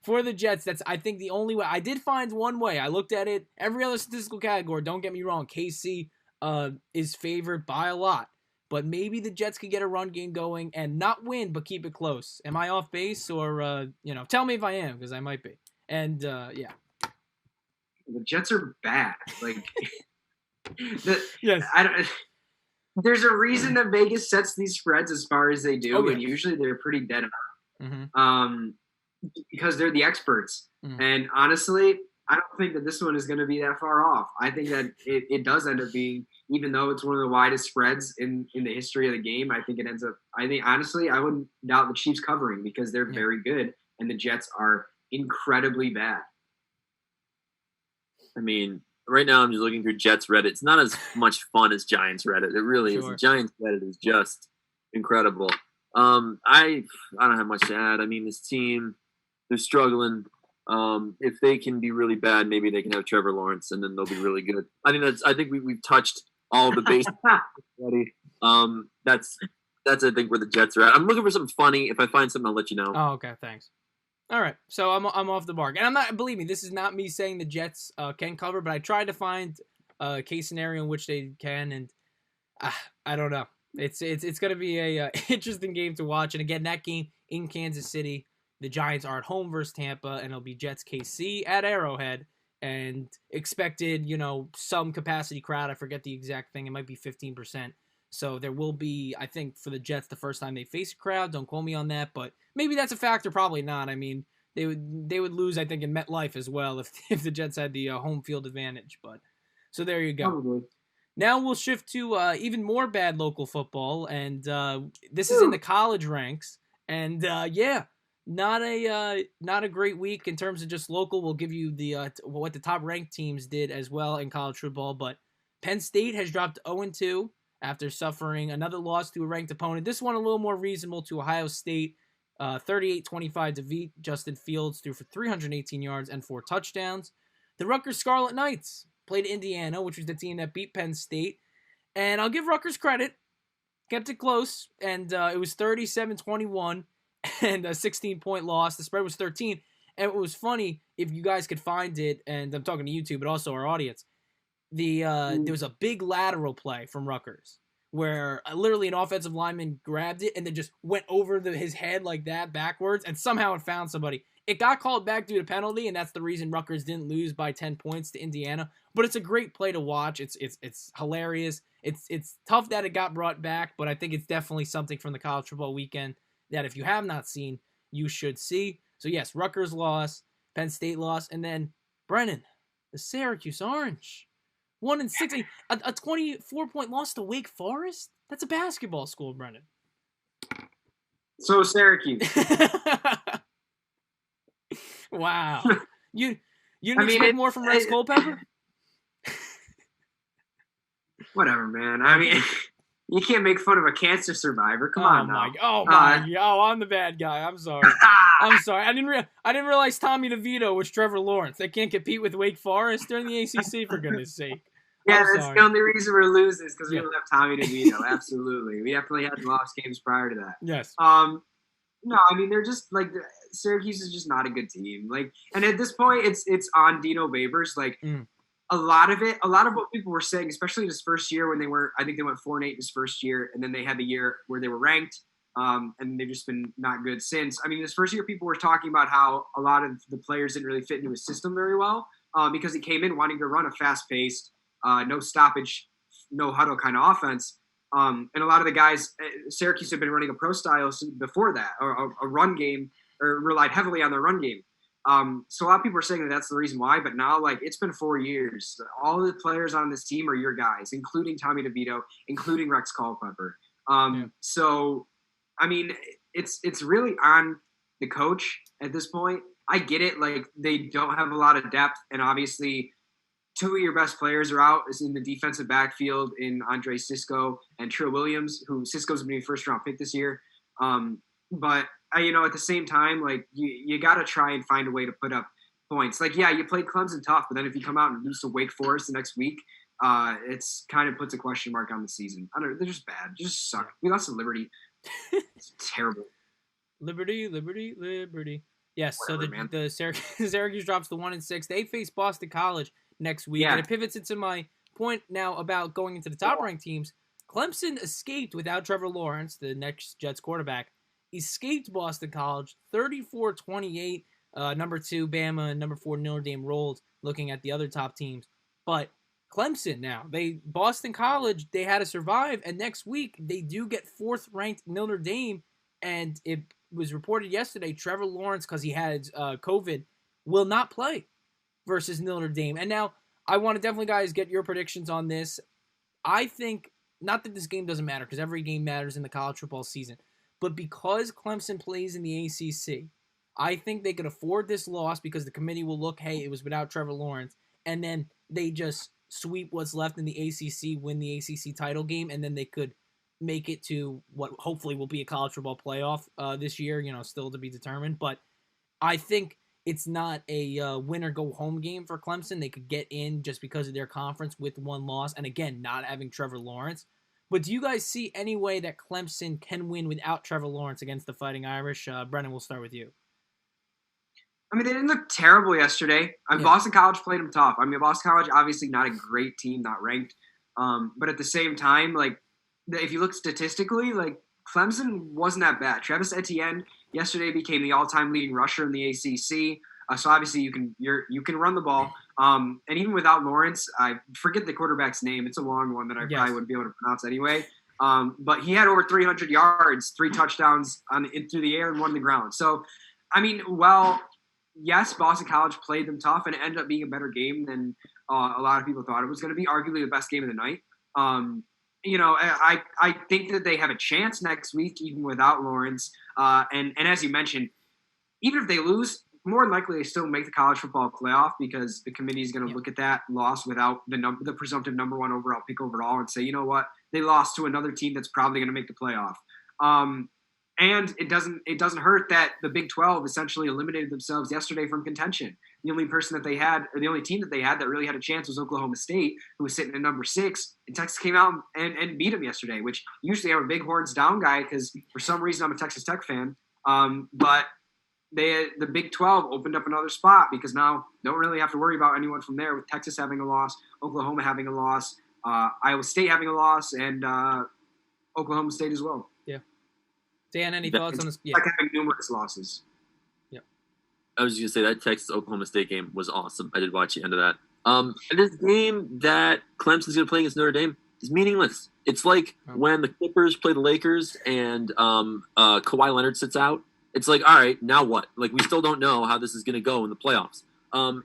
for the Jets, that's, I think, the only way. I did find one way. I looked at it. Every other statistical category, don't get me wrong, KC is favored by a lot. But maybe the Jets could get a run game going and not win, but keep it close. Am I off base? Or, tell me if I am, because I might be. And, yeah. The Jets are bad. Yes. There's a reason that Vegas sets these spreads as far as they do, Oh, yeah. and usually they're pretty dead on. Mm-hmm. Because they're the experts. Mm-hmm. And honestly, I don't think that this one is going to be that far off. I think that it does end up being, even though it's one of the widest spreads in the history of the game, I think honestly, I wouldn't doubt the Chiefs covering because they're very good, and the Jets are incredibly bad. I mean, right now I'm just looking through Jets Reddit. It's not as much fun as Giants Reddit. It really is. The Giants Reddit is just incredible. I don't have much to add. I mean, this team, they're struggling. If they can be really bad, maybe they can have Trevor Lawrence, and then they'll be really good. I think we've touched all the bases already. That's I think where the Jets are at. I'm looking for something funny. If I find something, I'll let you know. Oh, okay, thanks. All right, so I'm off the mark, and I'm not. Believe me, this is not me saying the Jets can cover, but I tried to find a case scenario in which they can, and I don't know. It's going to be a interesting game to watch, and again, that game in Kansas City, the Giants are at home versus Tampa, and it'll be Jets KC at Arrowhead, and expected, some capacity crowd. I forget the exact thing. It might be 15%. So there will be, I think, for the Jets, the first time they face a crowd. Don't quote me on that, but maybe that's a factor. Probably not. I mean, they would lose, I think, in MetLife as well if the Jets had the home field advantage. But so there you go. Probably. Now we'll shift to even more bad local football, and this is in the college ranks. And not a great week in terms of just local. We'll give you the what the top ranked teams did as well in college football. But Penn State has dropped 0-2. After suffering another loss to a ranked opponent. This one a little more reasonable to Ohio State, 38-25 defeat. Justin Fields threw for 318 yards and 4 touchdowns. The Rutgers Scarlet Knights played Indiana, which was the team that beat Penn State. And I'll give Rutgers credit. Kept it close, and it was 37-21 and a 16-point loss. The spread was 13. And it was funny, if you guys could find it, and I'm talking to YouTube, but also our audience, there was a big lateral play from Rutgers where literally an offensive lineman grabbed it and then just went over his head like that backwards, and somehow it found somebody. It got called back due to penalty, and that's the reason Rutgers didn't lose by 10 points to Indiana. But it's a great play to watch. It's hilarious. It's tough that it got brought back, but I think it's definitely something from the college football weekend that if you have not seen, you should see. So yes, Rutgers loss, Penn State loss, and then Brennan, the Syracuse Orange. 1-6, a 24-point loss to Wake Forest? That's a basketball school, Brennan. So Syracuse. Wow. You didn't expect more from Rex Culpepper? Whatever, man. I mean, you can't make fun of a cancer survivor. Come on now. I'm the bad guy. I'm sorry. I'm sorry. I didn't realize Tommy DeVito was Trevor Lawrence. They can't compete with Wake Forest. They're in the ACC, for goodness sake. Yeah, that's the only reason we're losing is because we don't have Tommy DeVito. Absolutely. We definitely had lost games prior to that. Yes. No, I mean, they're just like Syracuse is just not a good team. Like, and at this point, it's on Dino Babers. Like, a lot of what people were saying, especially this first year when I think they went 4-8 this first year, and then they had the year where they were ranked, and they've just been not good since. I mean, this first year, people were talking about how a lot of the players didn't really fit into his system very well, because he came in wanting to run a fast-paced, no stoppage, no huddle kind of offense. And a lot of the guys, Syracuse had been running a pro style before that, or a run game, or relied heavily on their run game. So a lot of people are saying that that's the reason why, but now, like, it's been 4 years. All the players on this team are your guys, including Tommy DeVito, including Rex Culpepper. So, I mean, it's really on the coach at this point. I get it. Like, they don't have a lot of depth, and obviously two of your best players are out is in the defensive backfield in Andre Cisco and Trill Williams, who Cisco's been a first-round pick this year. But at the same time, like, you got to try and find a way to put up points. Like, yeah, you played Clemson tough, but then if you come out and lose to Wake Forest the next week, it's kind of puts a question mark on the season. I don't know. They're just bad. They just suck. We lost to Liberty. It's terrible. Liberty. Yes. Whatever, so the Syracuse drops to 1-6. They face Boston College next week. Yeah. And it pivots into my point now about going into the top-ranked teams. Clemson escaped without Trevor Lawrence, the next Jets quarterback. Escaped Boston College, 34-28. Number 2, Bama, and number 4, Notre Dame rolled, looking at the other top teams. But Clemson now, Boston College, they had to survive, and next week they do get 4th-ranked Notre Dame, and it was reported yesterday, Trevor Lawrence, because he had COVID, will not play versus Notre Dame. And now, I want to definitely, guys, get your predictions on this. I think, not that this game doesn't matter, because every game matters in the college football season, but because Clemson plays in the ACC, I think they could afford this loss because the committee will look, hey, it was without Trevor Lawrence, and then they just sweep what's left in the ACC, win the ACC title game, and then they could make it to what hopefully will be a college football playoff this year, still to be determined. But I think it's not a win or go home game for Clemson. They could get in just because of their conference with one loss, and again, not having Trevor Lawrence. But do you guys see any way that Clemson can win without Trevor Lawrence against the Fighting Irish? Brennan, we'll start with you. I mean, they didn't look terrible yesterday. Boston College played them tough. I mean, Boston College, obviously not a great team, not ranked. But at the same time, like, if you look statistically, like, Clemson wasn't that bad. Travis Etienne yesterday became the all-time leading rusher in the ACC. So obviously you can run the ball. And even without Lawrence, I forget the quarterback's name. It's a long one that I probably wouldn't be able to pronounce anyway. But he had over 300 yards, 3 touchdowns through the air and 1 on the ground. So, I mean, yes, Boston College played them tough, and it ended up being a better game than a lot of people thought it was going to be. Arguably the best game of the night. I think that they have a chance next week, even without Lawrence. And as you mentioned, even if they lose, more than likely they still make the college football playoff because the committee is going to look at that loss without the presumptive number 1 overall pick overall and say, you know what, they lost to another team that's probably going to make the playoff. And it doesn't hurt that the Big 12 essentially eliminated themselves yesterday from contention. The only person that they had, or the only team that they had that really had a chance was Oklahoma State, who was sitting at number 6. And Texas came out and beat them yesterday, which usually I'm a big horns down guy because for some reason I'm a Texas Tech fan. But the Big 12 opened up another spot because now don't really have to worry about anyone from there with Texas having a loss, Oklahoma having a loss, Iowa State having a loss, and Oklahoma State as well. Yeah. Dan, any thoughts on this? Yeah. Like having numerous losses. Yeah. I was just going to say that Texas-Oklahoma State game was awesome. I did watch the end of that. This game that Clemson's going to play against Notre Dame is meaningless. It's like when the Clippers play the Lakers and Kawhi Leonard sits out. It's like, all right, now what? Like, we still don't know how this is going to go in the playoffs.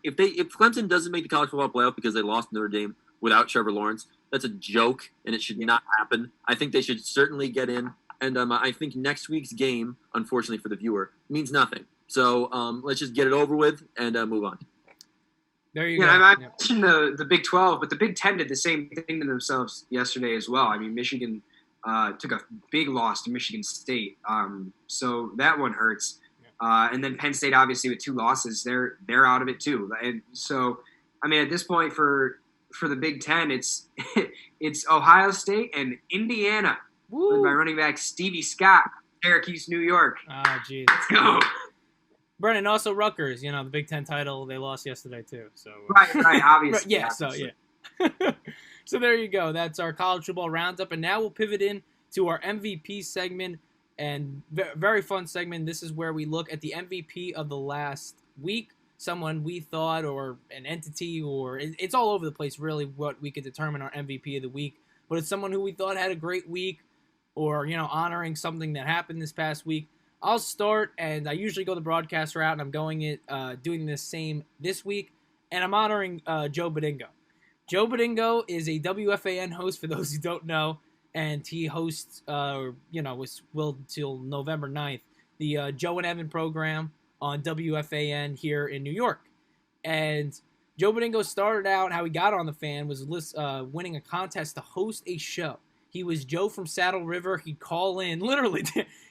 If Clemson doesn't make the college football playoff because they lost Notre Dame without Trevor Lawrence, that's a joke, and it should not happen. I think they should certainly get in. And I think next week's game, unfortunately for the viewer, means nothing. So let's just get it over with and move on. There you go. I mentioned the Big 12, but the Big 10 did the same thing to themselves yesterday as well. I mean, Michigan took a big loss to Michigan State. So that one hurts. And then Penn State, obviously, with 2 losses, they're out of it too. And so, I mean, at this point for the Big 10, it's Ohio State and Indiana. Woo. By running back Stevie Scott, Syracuse, New York. Oh, geez. Let's go. Brennan, also Rutgers, the Big Ten title, they lost yesterday too. So Right, obviously. Yeah, obviously. So yeah. So there you go. That's our college football roundup. And now we'll pivot in to our MVP segment, and very fun segment. This is where we look at the MVP of the last week, someone we thought, or an entity, or it's all over the place really what we could determine our MVP of the week. But it's someone who we thought had a great week, or, honoring something that happened this past week. I'll start, and I usually go the broadcast route, and I'm doing the same this week, and I'm honoring Joe Badingo. Joe Badingo is a WFAN host, for those who don't know, and he hosts, will till November 9th, the Joe and Evan program on WFAN here in New York. And Joe Badingo started out, how he got on the fan was winning a contest to host a show. He was Joe from Saddle River. He'd call in. Literally,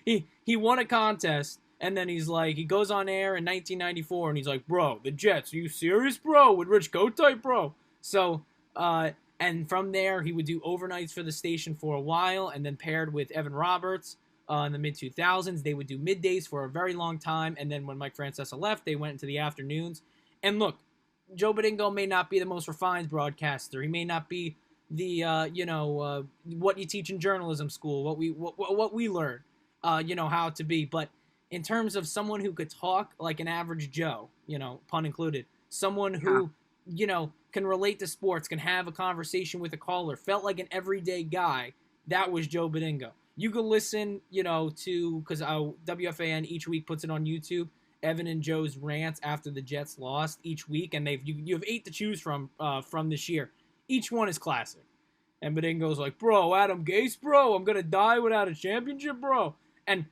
he won a contest, and then he's like, he goes on air in 1994, and he's like, bro, the Jets, are you serious, bro? With Rich Kotite, bro? So, and from there, he would do overnights for the station for a while, and then paired with Evan Roberts in the mid-2000s. They would do middays for a very long time, and then when Mike Francesa left, they went into the afternoons. And look, Joe Badingo may not be the most refined broadcaster. He may not be the what you teach in journalism school, what we learn, how to be. But in terms of someone who could talk like an average Joe, pun included, someone who can relate to sports, can have a conversation with a caller, felt like an everyday guy, that was Joe Badingo. You could listen, to, because WFAN each week puts it on YouTube, Evan and Joe's rants after the Jets lost each week, and you have 8 to choose from this year. Each one is classic. And Badingo's like, bro, Adam Gase, bro, I'm going to die without a championship, bro. And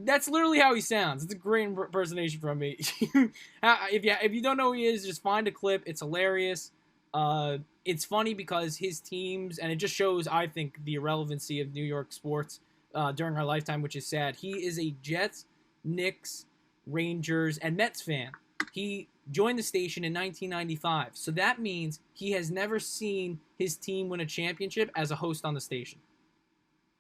that's literally how he sounds. It's a great impersonation from me. If you don't know who he is, just find a clip. It's hilarious. It's funny because his teams, and it just shows, I think, the irrelevancy of New York sports during our lifetime, which is sad. He is a Jets, Knicks, Rangers, and Mets fan. he joined the station in 1995. So that means he has never seen his team win a championship as a host on the station,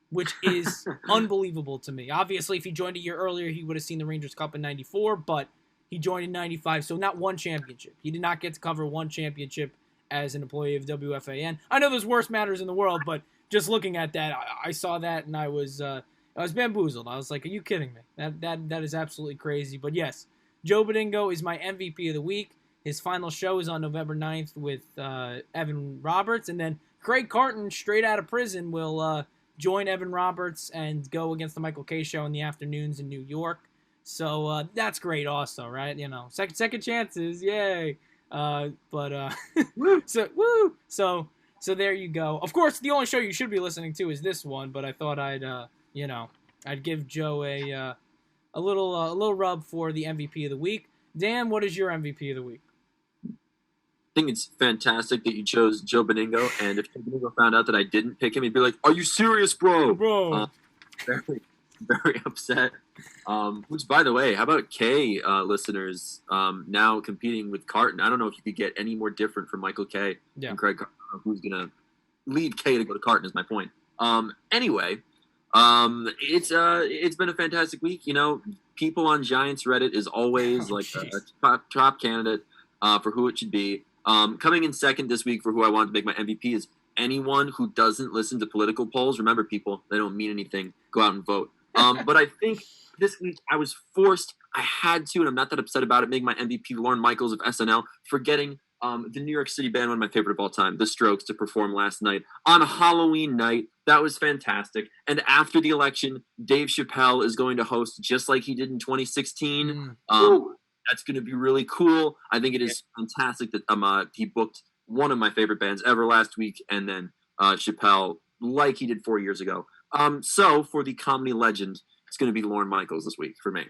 which is unbelievable to me. Obviously, if he joined a year earlier, he would have seen the Rangers Cup in 94, but he joined in 95, so not one championship. He did not get to cover one championship as an employee of WFAN. I know there's worse matters in the world, but just looking at that, I saw that and I was bamboozled. I was like, are you kidding me? That is absolutely crazy. But yes, Joe Beningo is my MVP of the week. His final show is on November 9th with Evan Roberts, and then Craig Carton, straight out of prison, will join Evan Roberts and go against the Michael Kay show in the afternoons in New York. So that's great also, right? You know, second chances, yay. So there you go. Of course, the only show you should be listening to is this one, but I thought I'd give Joe a little rub for the MVP of the week. Dan, what is your MVP of the week? I think it's fantastic that you chose Joe Beningo, and if Joe Beningo found out that I didn't pick him, he'd be like, "Are you serious, bro?" Very, very upset. Which, by the way, how about Kay listeners now competing with Carton? I don't know if you could get any more different from Michael Kay and Craig Carton. Who's gonna lead Kay to go to Carton is my point. Anyway, it's been a fantastic week. You know, people on Giants Reddit is always a top candidate for who it should be. Coming in second this week for who I wanted to make my MVP is anyone who doesn't listen to political polls. Remember, people, they don't mean anything. Go out and vote. But I think this week I was forced, I had to, and I'm not that upset about it, make my MVP Lorne Michaels of SNL for getting the New York City band, one of my favorite of all time, The Strokes, to perform last night on Halloween night. That was fantastic. And after the election, Dave Chappelle is going to host just like he did in 2016. That's going to be really cool. I think it is fantastic that he booked one of my favorite bands ever last week, and then Chappelle, like he did 4 years ago. So for the comedy legend, it's going to be Lorne Michaels this week for me.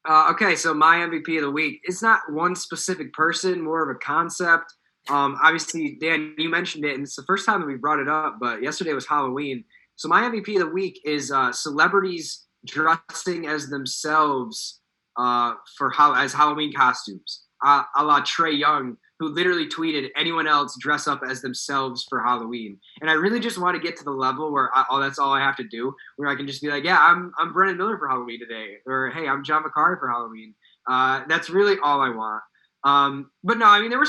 Okay, so my MVP of the week, it's not one specific person, more of a concept. Obviously, Dan, you mentioned it, and it's the first time that we brought it up, but yesterday was Halloween. So my MVP of the week is celebrities dressing as themselves as Halloween costumes, a la Trae Young, who literally tweeted, anyone else dress up as themselves for Halloween. And I really just want to get to the level where that's all I have to do, where I can just be like, yeah, I'm Brennan Miller for Halloween today. Or, hey, I'm John Vicari for Halloween. That's really all I want. But no, I mean, there were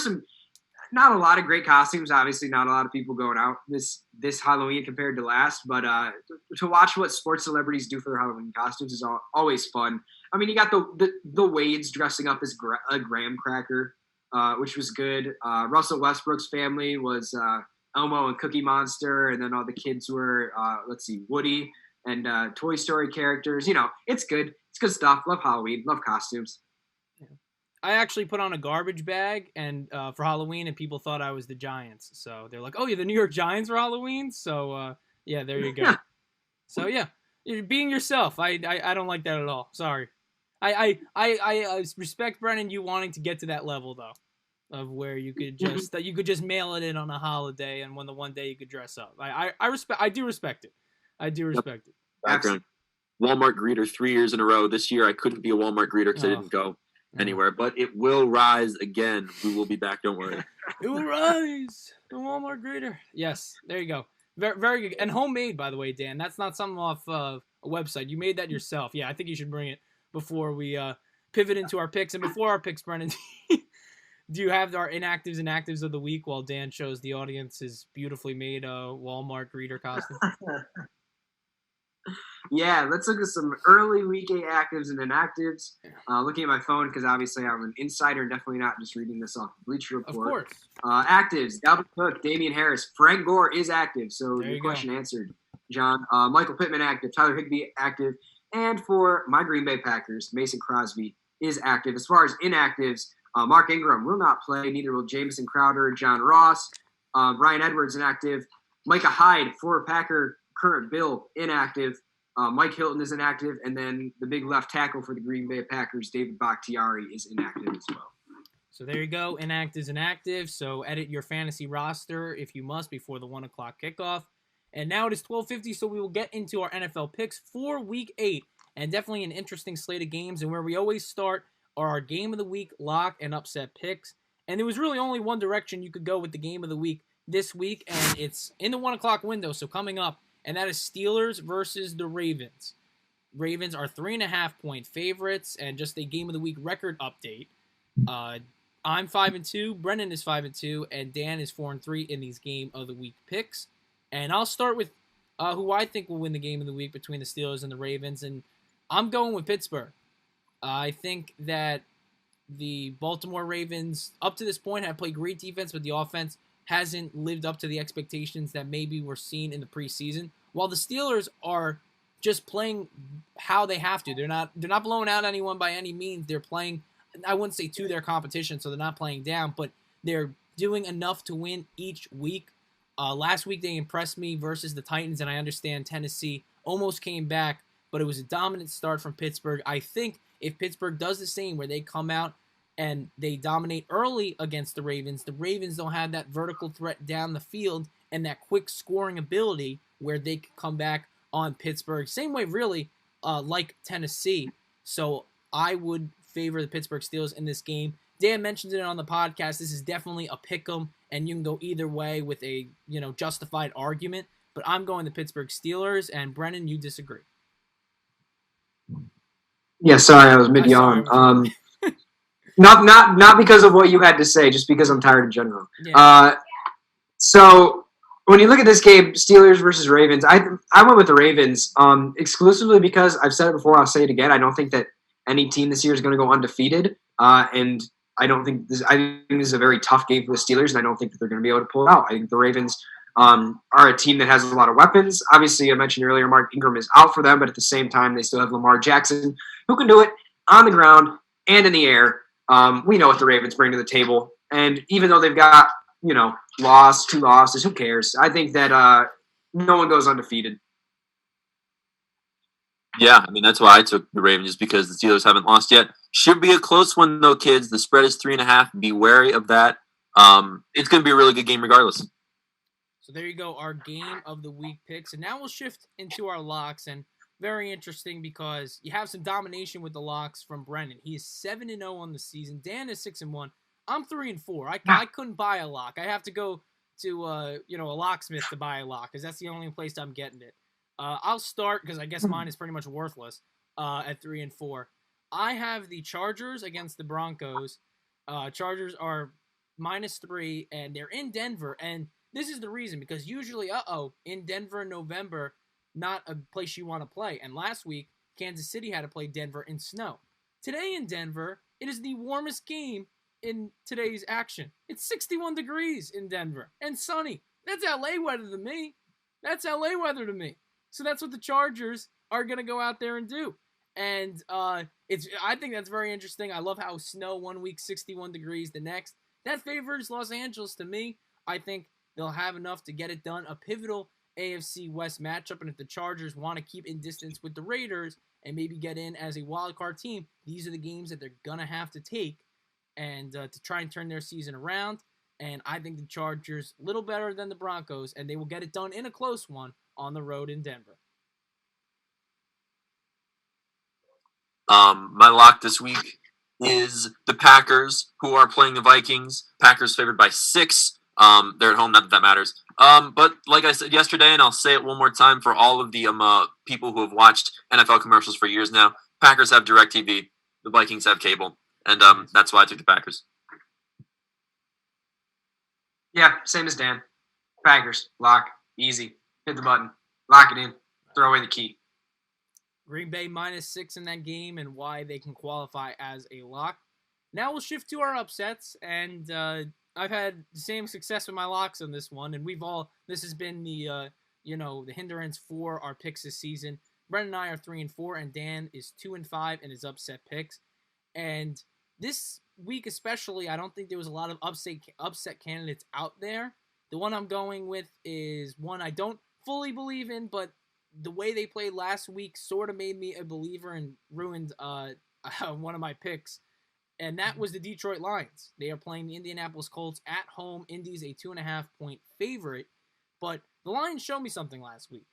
not a lot of great costumes. Obviously, not a lot of people going out this Halloween compared to last. But to watch what sports celebrities do for their Halloween costumes is always fun. I mean, you got the Wades dressing up as a graham cracker, which was good. Russell Westbrook's family was Elmo and Cookie Monster, and then all the kids were, Woody and Toy Story characters. You know, it's good. It's good stuff. Love Halloween. Love costumes. I actually put on a garbage bag and for Halloween, and people thought I was the Giants. So they're like, "Oh, you're the New York Giants for Halloween?" So yeah, there you go. So yeah, you're being yourself. I don't like that at all. Sorry. I respect Brennan you wanting to get to that level though, of where you could just mail it in on a holiday, and when the one day you could dress up. I do respect it. I do respect it. Background. Walmart greeter 3 years in a row. This year I couldn't be a Walmart greeter because I didn't go anywhere, but it will rise again. We will be back. Don't worry. It will rise. The Walmart greeter. Yes, there you go. Very, very good. And homemade, by the way, Dan. That's not something off a website. You made that yourself. Yeah, I think you should bring it before we pivot into our picks. And before our picks, Brennan, do you have our inactives and actives of the week while Dan shows the audience his beautifully made Walmart greeter costume? Yeah, let's look at some early week 8 actives and inactives. Looking at my phone because obviously I'm an insider, definitely not just reading this off the Bleacher Report. Of course. Actives: Dalvin Cook, Damian Harris, Frank Gore is active, so your question answered, John. Michael Pittman active, Tyler Higbee active, and for my Green Bay Packers, Mason Crosby is active. As far as inactives, Mark Ingram will not play, neither will Jamison Crowder, John Ross, Ryan Edwards inactive, Micah Hyde, former Packer, current Bill, inactive. Mike Hilton is inactive, and then the big left tackle for the Green Bay Packers, David Bakhtiari, is inactive as well. So there you go. Inactives and active. So edit your fantasy roster if you must before the 1 o'clock kickoff. And now it is 12:50, so we will get into our NFL picks for Week 8. and definitely an interesting slate of games. And where we always start are our game of the week lock and upset picks. And there was really only one direction you could go with the game of the week this week, and it's in the 1 o'clock window, so coming up, and that is Steelers versus the Ravens. Ravens are 3.5-point favorites, and just a game of the week record update. I'm 5-2, Brennan is 5-2, and Dan is 4-3 in these game of the week picks. And I'll start with who I think will win the game of the week between the Steelers and the Ravens, and I'm going with Pittsburgh. I think that the Baltimore Ravens, up to this point, have played great defense, but the offense hasn't lived up to the expectations that maybe were seen in the preseason. While the Steelers are just playing how they have to. They're not blowing out anyone by any means. They're playing, I wouldn't say to their competition, so they're not playing down, but they're doing enough to win each week. Last week they impressed me versus the Titans, and I understand Tennessee almost came back, but it was a dominant start from Pittsburgh. I think if Pittsburgh does the same, where they come out and they dominate early against the Ravens don't have that vertical threat down the field and that quick scoring ability where they can come back on Pittsburgh. Same way, really, like Tennessee. So I would favor the Pittsburgh Steelers in this game. Dan mentioned it on the podcast. This is definitely a pick'em, and you can go either way with a justified argument. But I'm going the Pittsburgh Steelers, and Brennan, you disagree. Yeah, sorry, I was mid-yawn. Not because of what you had to say, just because I'm tired in general. Yeah. So when you look at this game, Steelers versus Ravens, I went with the Ravens exclusively because I've said it before, I'll say it again. I don't think that any team this year is going to go undefeated, and I think this is a very tough game for the Steelers, and I don't think that they're going to be able to pull it out. I think the Ravens are a team that has a lot of weapons. Obviously, I mentioned earlier, Mark Ingram is out for them, but at the same time, they still have Lamar Jackson, who can do it on the ground and in the air. We know what the Ravens bring to the table, and even though they've got two losses, who cares? I think that no one goes undefeated. Yeah, I mean, that's why I took the Ravens, just because the Steelers haven't lost yet. Should be a close one, though, kids. The spread is 3.5. Be wary of that. It's going to be a really good game regardless. So there you go, our game of the week picks. And now we'll shift into our locks. And very interesting because you have some domination with the locks from Brennan. He is 7-0 on the season. Dan is 6-1. I'm 3-4. I couldn't buy a lock. I have to go to a locksmith to buy a lock because that's the only place I'm getting it. I'll start because I guess mine is pretty much worthless at 3-4. I have the Chargers against the Broncos. Chargers are -3, and they're in Denver. And this is the reason, because usually, in Denver in November, not a place you want to play. And last week, Kansas City had to play Denver in snow. Today in Denver, it is the warmest game in today's action. It's 61 degrees in Denver and sunny. That's LA weather to me. So that's what the Chargers are going to go out there and do. And I think that's very interesting. I love how snow one week, 61 degrees the next. That favors Los Angeles to me. I think they'll have enough to get it done. A pivotal AFC West matchup. And if the Chargers want to keep in distance with the Raiders and maybe get in as a wild card team, these are the games that they're going to have to take and to try and turn their season around. And I think the Chargers a little better than the Broncos, and they will get it done in a close one on the road in Denver. My lock this week is the Packers, who are playing the Vikings. Packers favored by 6. They're at home, not that that matters. But like I said yesterday, and I'll say it one more time for all of the people who have watched NFL commercials for years now, Packers have DirecTV. The Vikings have cable. And that's why I took the Packers. Yeah, same as Dan. Packers, lock, easy. Hit the button, lock it in, throw away the key. Green Bay -6 in that game and why they can qualify as a lock. Now we'll shift to our upsets, and I've had the same success with my locks on this one, and this has been the the hindrance for our picks this season. Brendan and I are 3-4, and Dan is 2-5 in his upset picks. And this week especially, I don't think there was a lot of upset candidates out there. The one I'm going with is one I don't fully believe in, but the way they played last week sort of made me a believer and ruined one of my picks, and that was the Detroit Lions. They are playing the Indianapolis Colts at home. Indy's a 2.5-point favorite, but the Lions showed me something last week.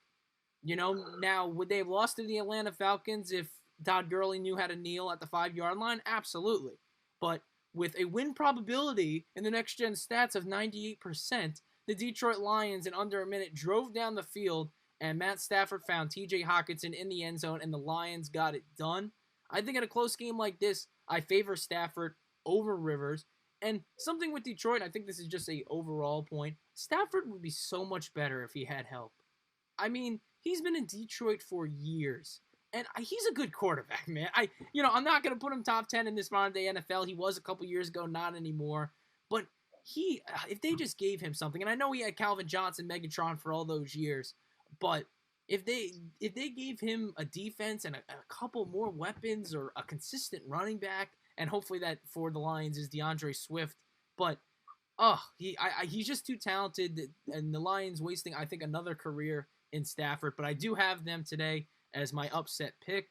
Now, would they have lost to the Atlanta Falcons if Todd Gurley knew how to kneel at the 5-yard line? Absolutely. But with a win probability in the next-gen stats of 98%, the Detroit Lions, in under a minute, drove down the field, and Matt Stafford found T.J. Hockenson in the end zone, and the Lions got it done. I think in a close game like this, I favor Stafford over Rivers. And something with Detroit, I think this is just a overall point, Stafford would be so much better if he had help. I mean, he's been in Detroit for years, and he's a good quarterback, man. I'm not going to put him top 10 in this modern day NFL. He was a couple years ago, not anymore. But if they just gave him something, and I know he had Calvin Johnson, Megatron for all those years, but if they gave him a defense and a couple more weapons or a consistent running back, and hopefully that for the Lions is DeAndre Swift, but he's just too talented, and the Lions wasting, I think, another career in Stafford. But I do have them today as my upset pick.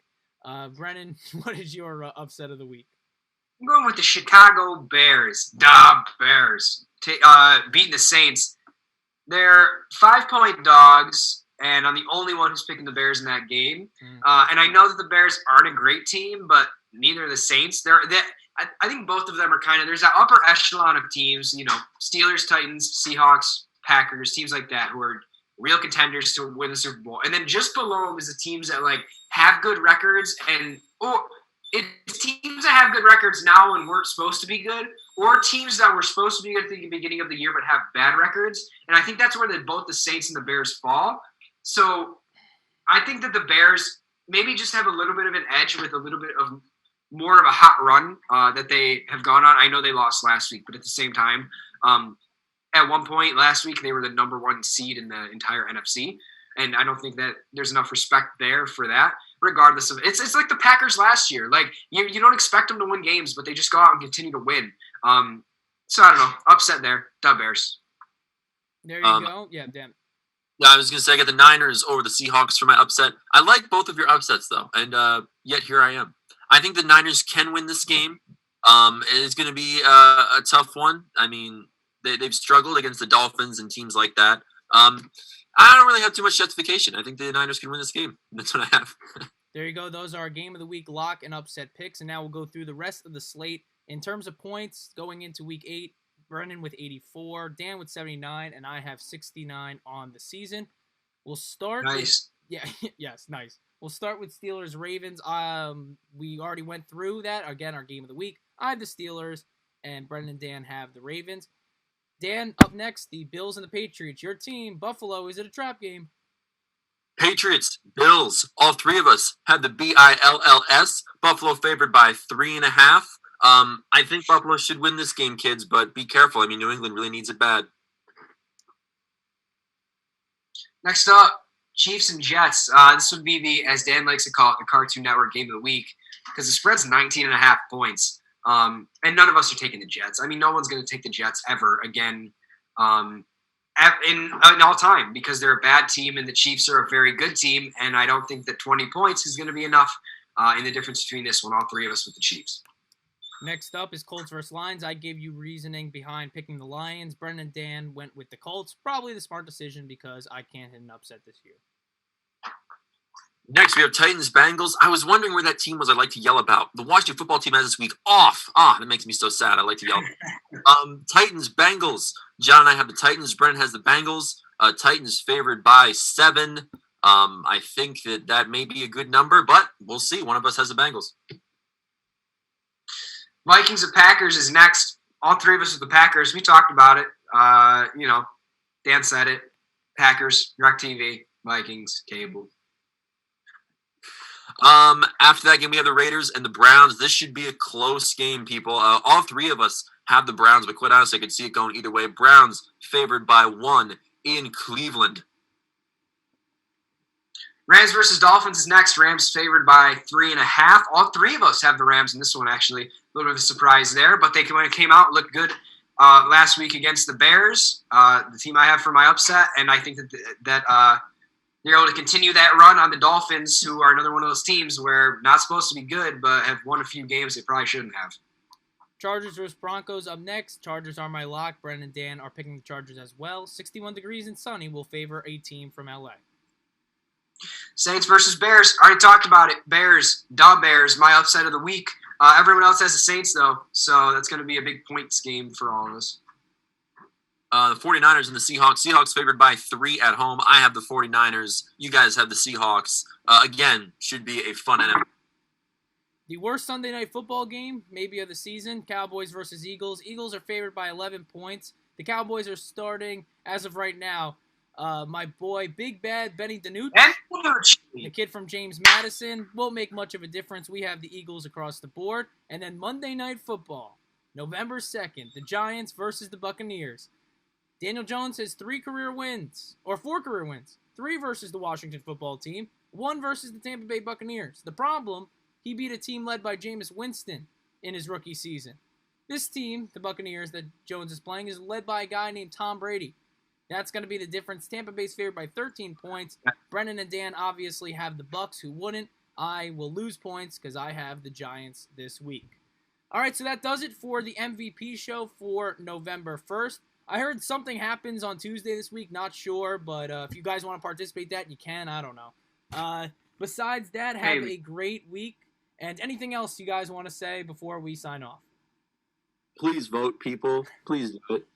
Brennan, what is your upset of the week? I'm going with the Chicago Bears. Da Bears. Beating the Saints. They're 5-point dogs, and I'm the only one who's picking the Bears in that game. And I know that the Bears aren't a great team, but neither are the Saints. I think both of them are kind of – there's that upper echelon of teams, Steelers, Titans, Seahawks, Packers, teams like that who are real contenders to win the Super Bowl. And then just below them is the teams that, have good records and it's teams that have good records now and weren't supposed to be good, or teams that were supposed to be good at the beginning of the year but have bad records. And I think that's where both the Saints and the Bears fall. So I think that the Bears maybe just have a little bit of an edge with a little bit of more of a hot run that they have gone on. I know they lost last week, but at the same time, at one point last week, they were the number 1 seed in the entire NFC. And I don't think that there's enough respect there for that, regardless of it's like the Packers last year. You don't expect them to win games, but they just go out and continue to win. So I don't know. Upset there. Bears. There you go. Yeah, damn. Yeah, I was going to say I got the Niners over the Seahawks for my upset. I like both of your upsets, though, and yet here I am. I think the Niners can win this game. It's going to be a tough one. I mean, they've struggled against the Dolphins and teams like that. I don't really have too much justification. I think the Niners can win this game. That's what I have. There you go. Those are our Game of the Week lock and upset picks, and now we'll go through the rest of the slate. In terms of points, going into Week 8, Brennan with 84, Dan with 79, and I have 69 on the season. We'll start. Nice. Yes, nice. We'll start with Steelers-Ravens. We already went through that. Again, our Game of the Week. I have the Steelers, and Brennan and Dan have the Ravens. Dan, up next, the Bills and the Patriots. Your team, Buffalo. Is it a trap game? Patriots, Bills. All three of us have the Bills. Buffalo favored by 3.5. I think Buffalo should win this game, kids, but be careful. I mean, New England really needs it bad. Next up, Chiefs and Jets. This would be as Dan likes to call it, the Cartoon Network Game of the Week, because the spread's 19.5 points. And none of us are taking the Jets. I mean, no one's going to take the Jets ever again in all time, because they're a bad team and the Chiefs are a very good team. And I don't think that 20 points is going to be enough in the difference between this one, all three of us with the Chiefs. Next up is Colts versus Lions. I gave you reasoning behind picking the Lions. Brennan and Dan went with the Colts. Probably the smart decision because I can't hit an upset this year. Next, we have Titans-Bengals. I was wondering where that team was I'd like to yell about. The Washington football team has this week off. That makes me so sad. I like to yell. Titans-Bengals. John and I have the Titans. Brennan has the Bengals. Titans favored by 7. I think that may be a good number, but we'll see. One of us has the Bengals. Vikings and Packers is next. All three of us with the Packers. We talked about it. Dan said it. Packers, DirecTV, Vikings, cable. After that game, we have the Raiders and the Browns. This should be a close game, people. All three of us have the Browns, but quite honestly, I could see it going either way. Browns favored by 1 in Cleveland. Rams versus Dolphins is next. Rams favored by 3.5. All three of us have the Rams in this one, actually. A little bit of a surprise there, but they came out, looked good last week against the Bears, the team I have for my upset, and I think that they're able to continue that run on the Dolphins, who are another one of those teams where not supposed to be good, but have won a few games they probably shouldn't have. Chargers versus Broncos up next. Chargers are my lock. Brennan and Dan are picking the Chargers as well. 61 degrees and sunny will favor a team from LA. Saints versus Bears. Already talked about it. Bears, Bears, my upset of the week. Everyone else has the Saints, though, so that's going to be a big points game for all of us. The 49ers and the Seahawks. Seahawks favored by 3 at home. I have the 49ers. You guys have the Seahawks. Again, should be a fun NFL. The worst Sunday night football game, maybe of the season, Cowboys versus Eagles. Eagles are favored by 11 points. The Cowboys are starting, as of right now, my boy, Big Bad Benny DiNucci, the kid from James Madison. Won't make much of a difference. We have the Eagles across the board. And then Monday Night Football, November 2nd, the Giants versus the Buccaneers. Daniel Jones has 4 career wins. 3 versus the Washington football team, 1 versus the Tampa Bay Buccaneers. The problem, he beat a team led by Jameis Winston in his rookie season. This team, the Buccaneers that Jones is playing, is led by a guy named Tom Brady. That's going to be the difference. Tampa Bay's favored by 13 points. Brennan and Dan obviously have the Bucs. Who wouldn't? I will lose points because I have the Giants this week. All right, so that does it for the MVP show for November 1st. I heard something happens on Tuesday this week. Not sure, but if you guys want to participate that, you can. I don't know. Besides that, have a great week. And anything else you guys want to say before we sign off? Please vote, people. Please vote.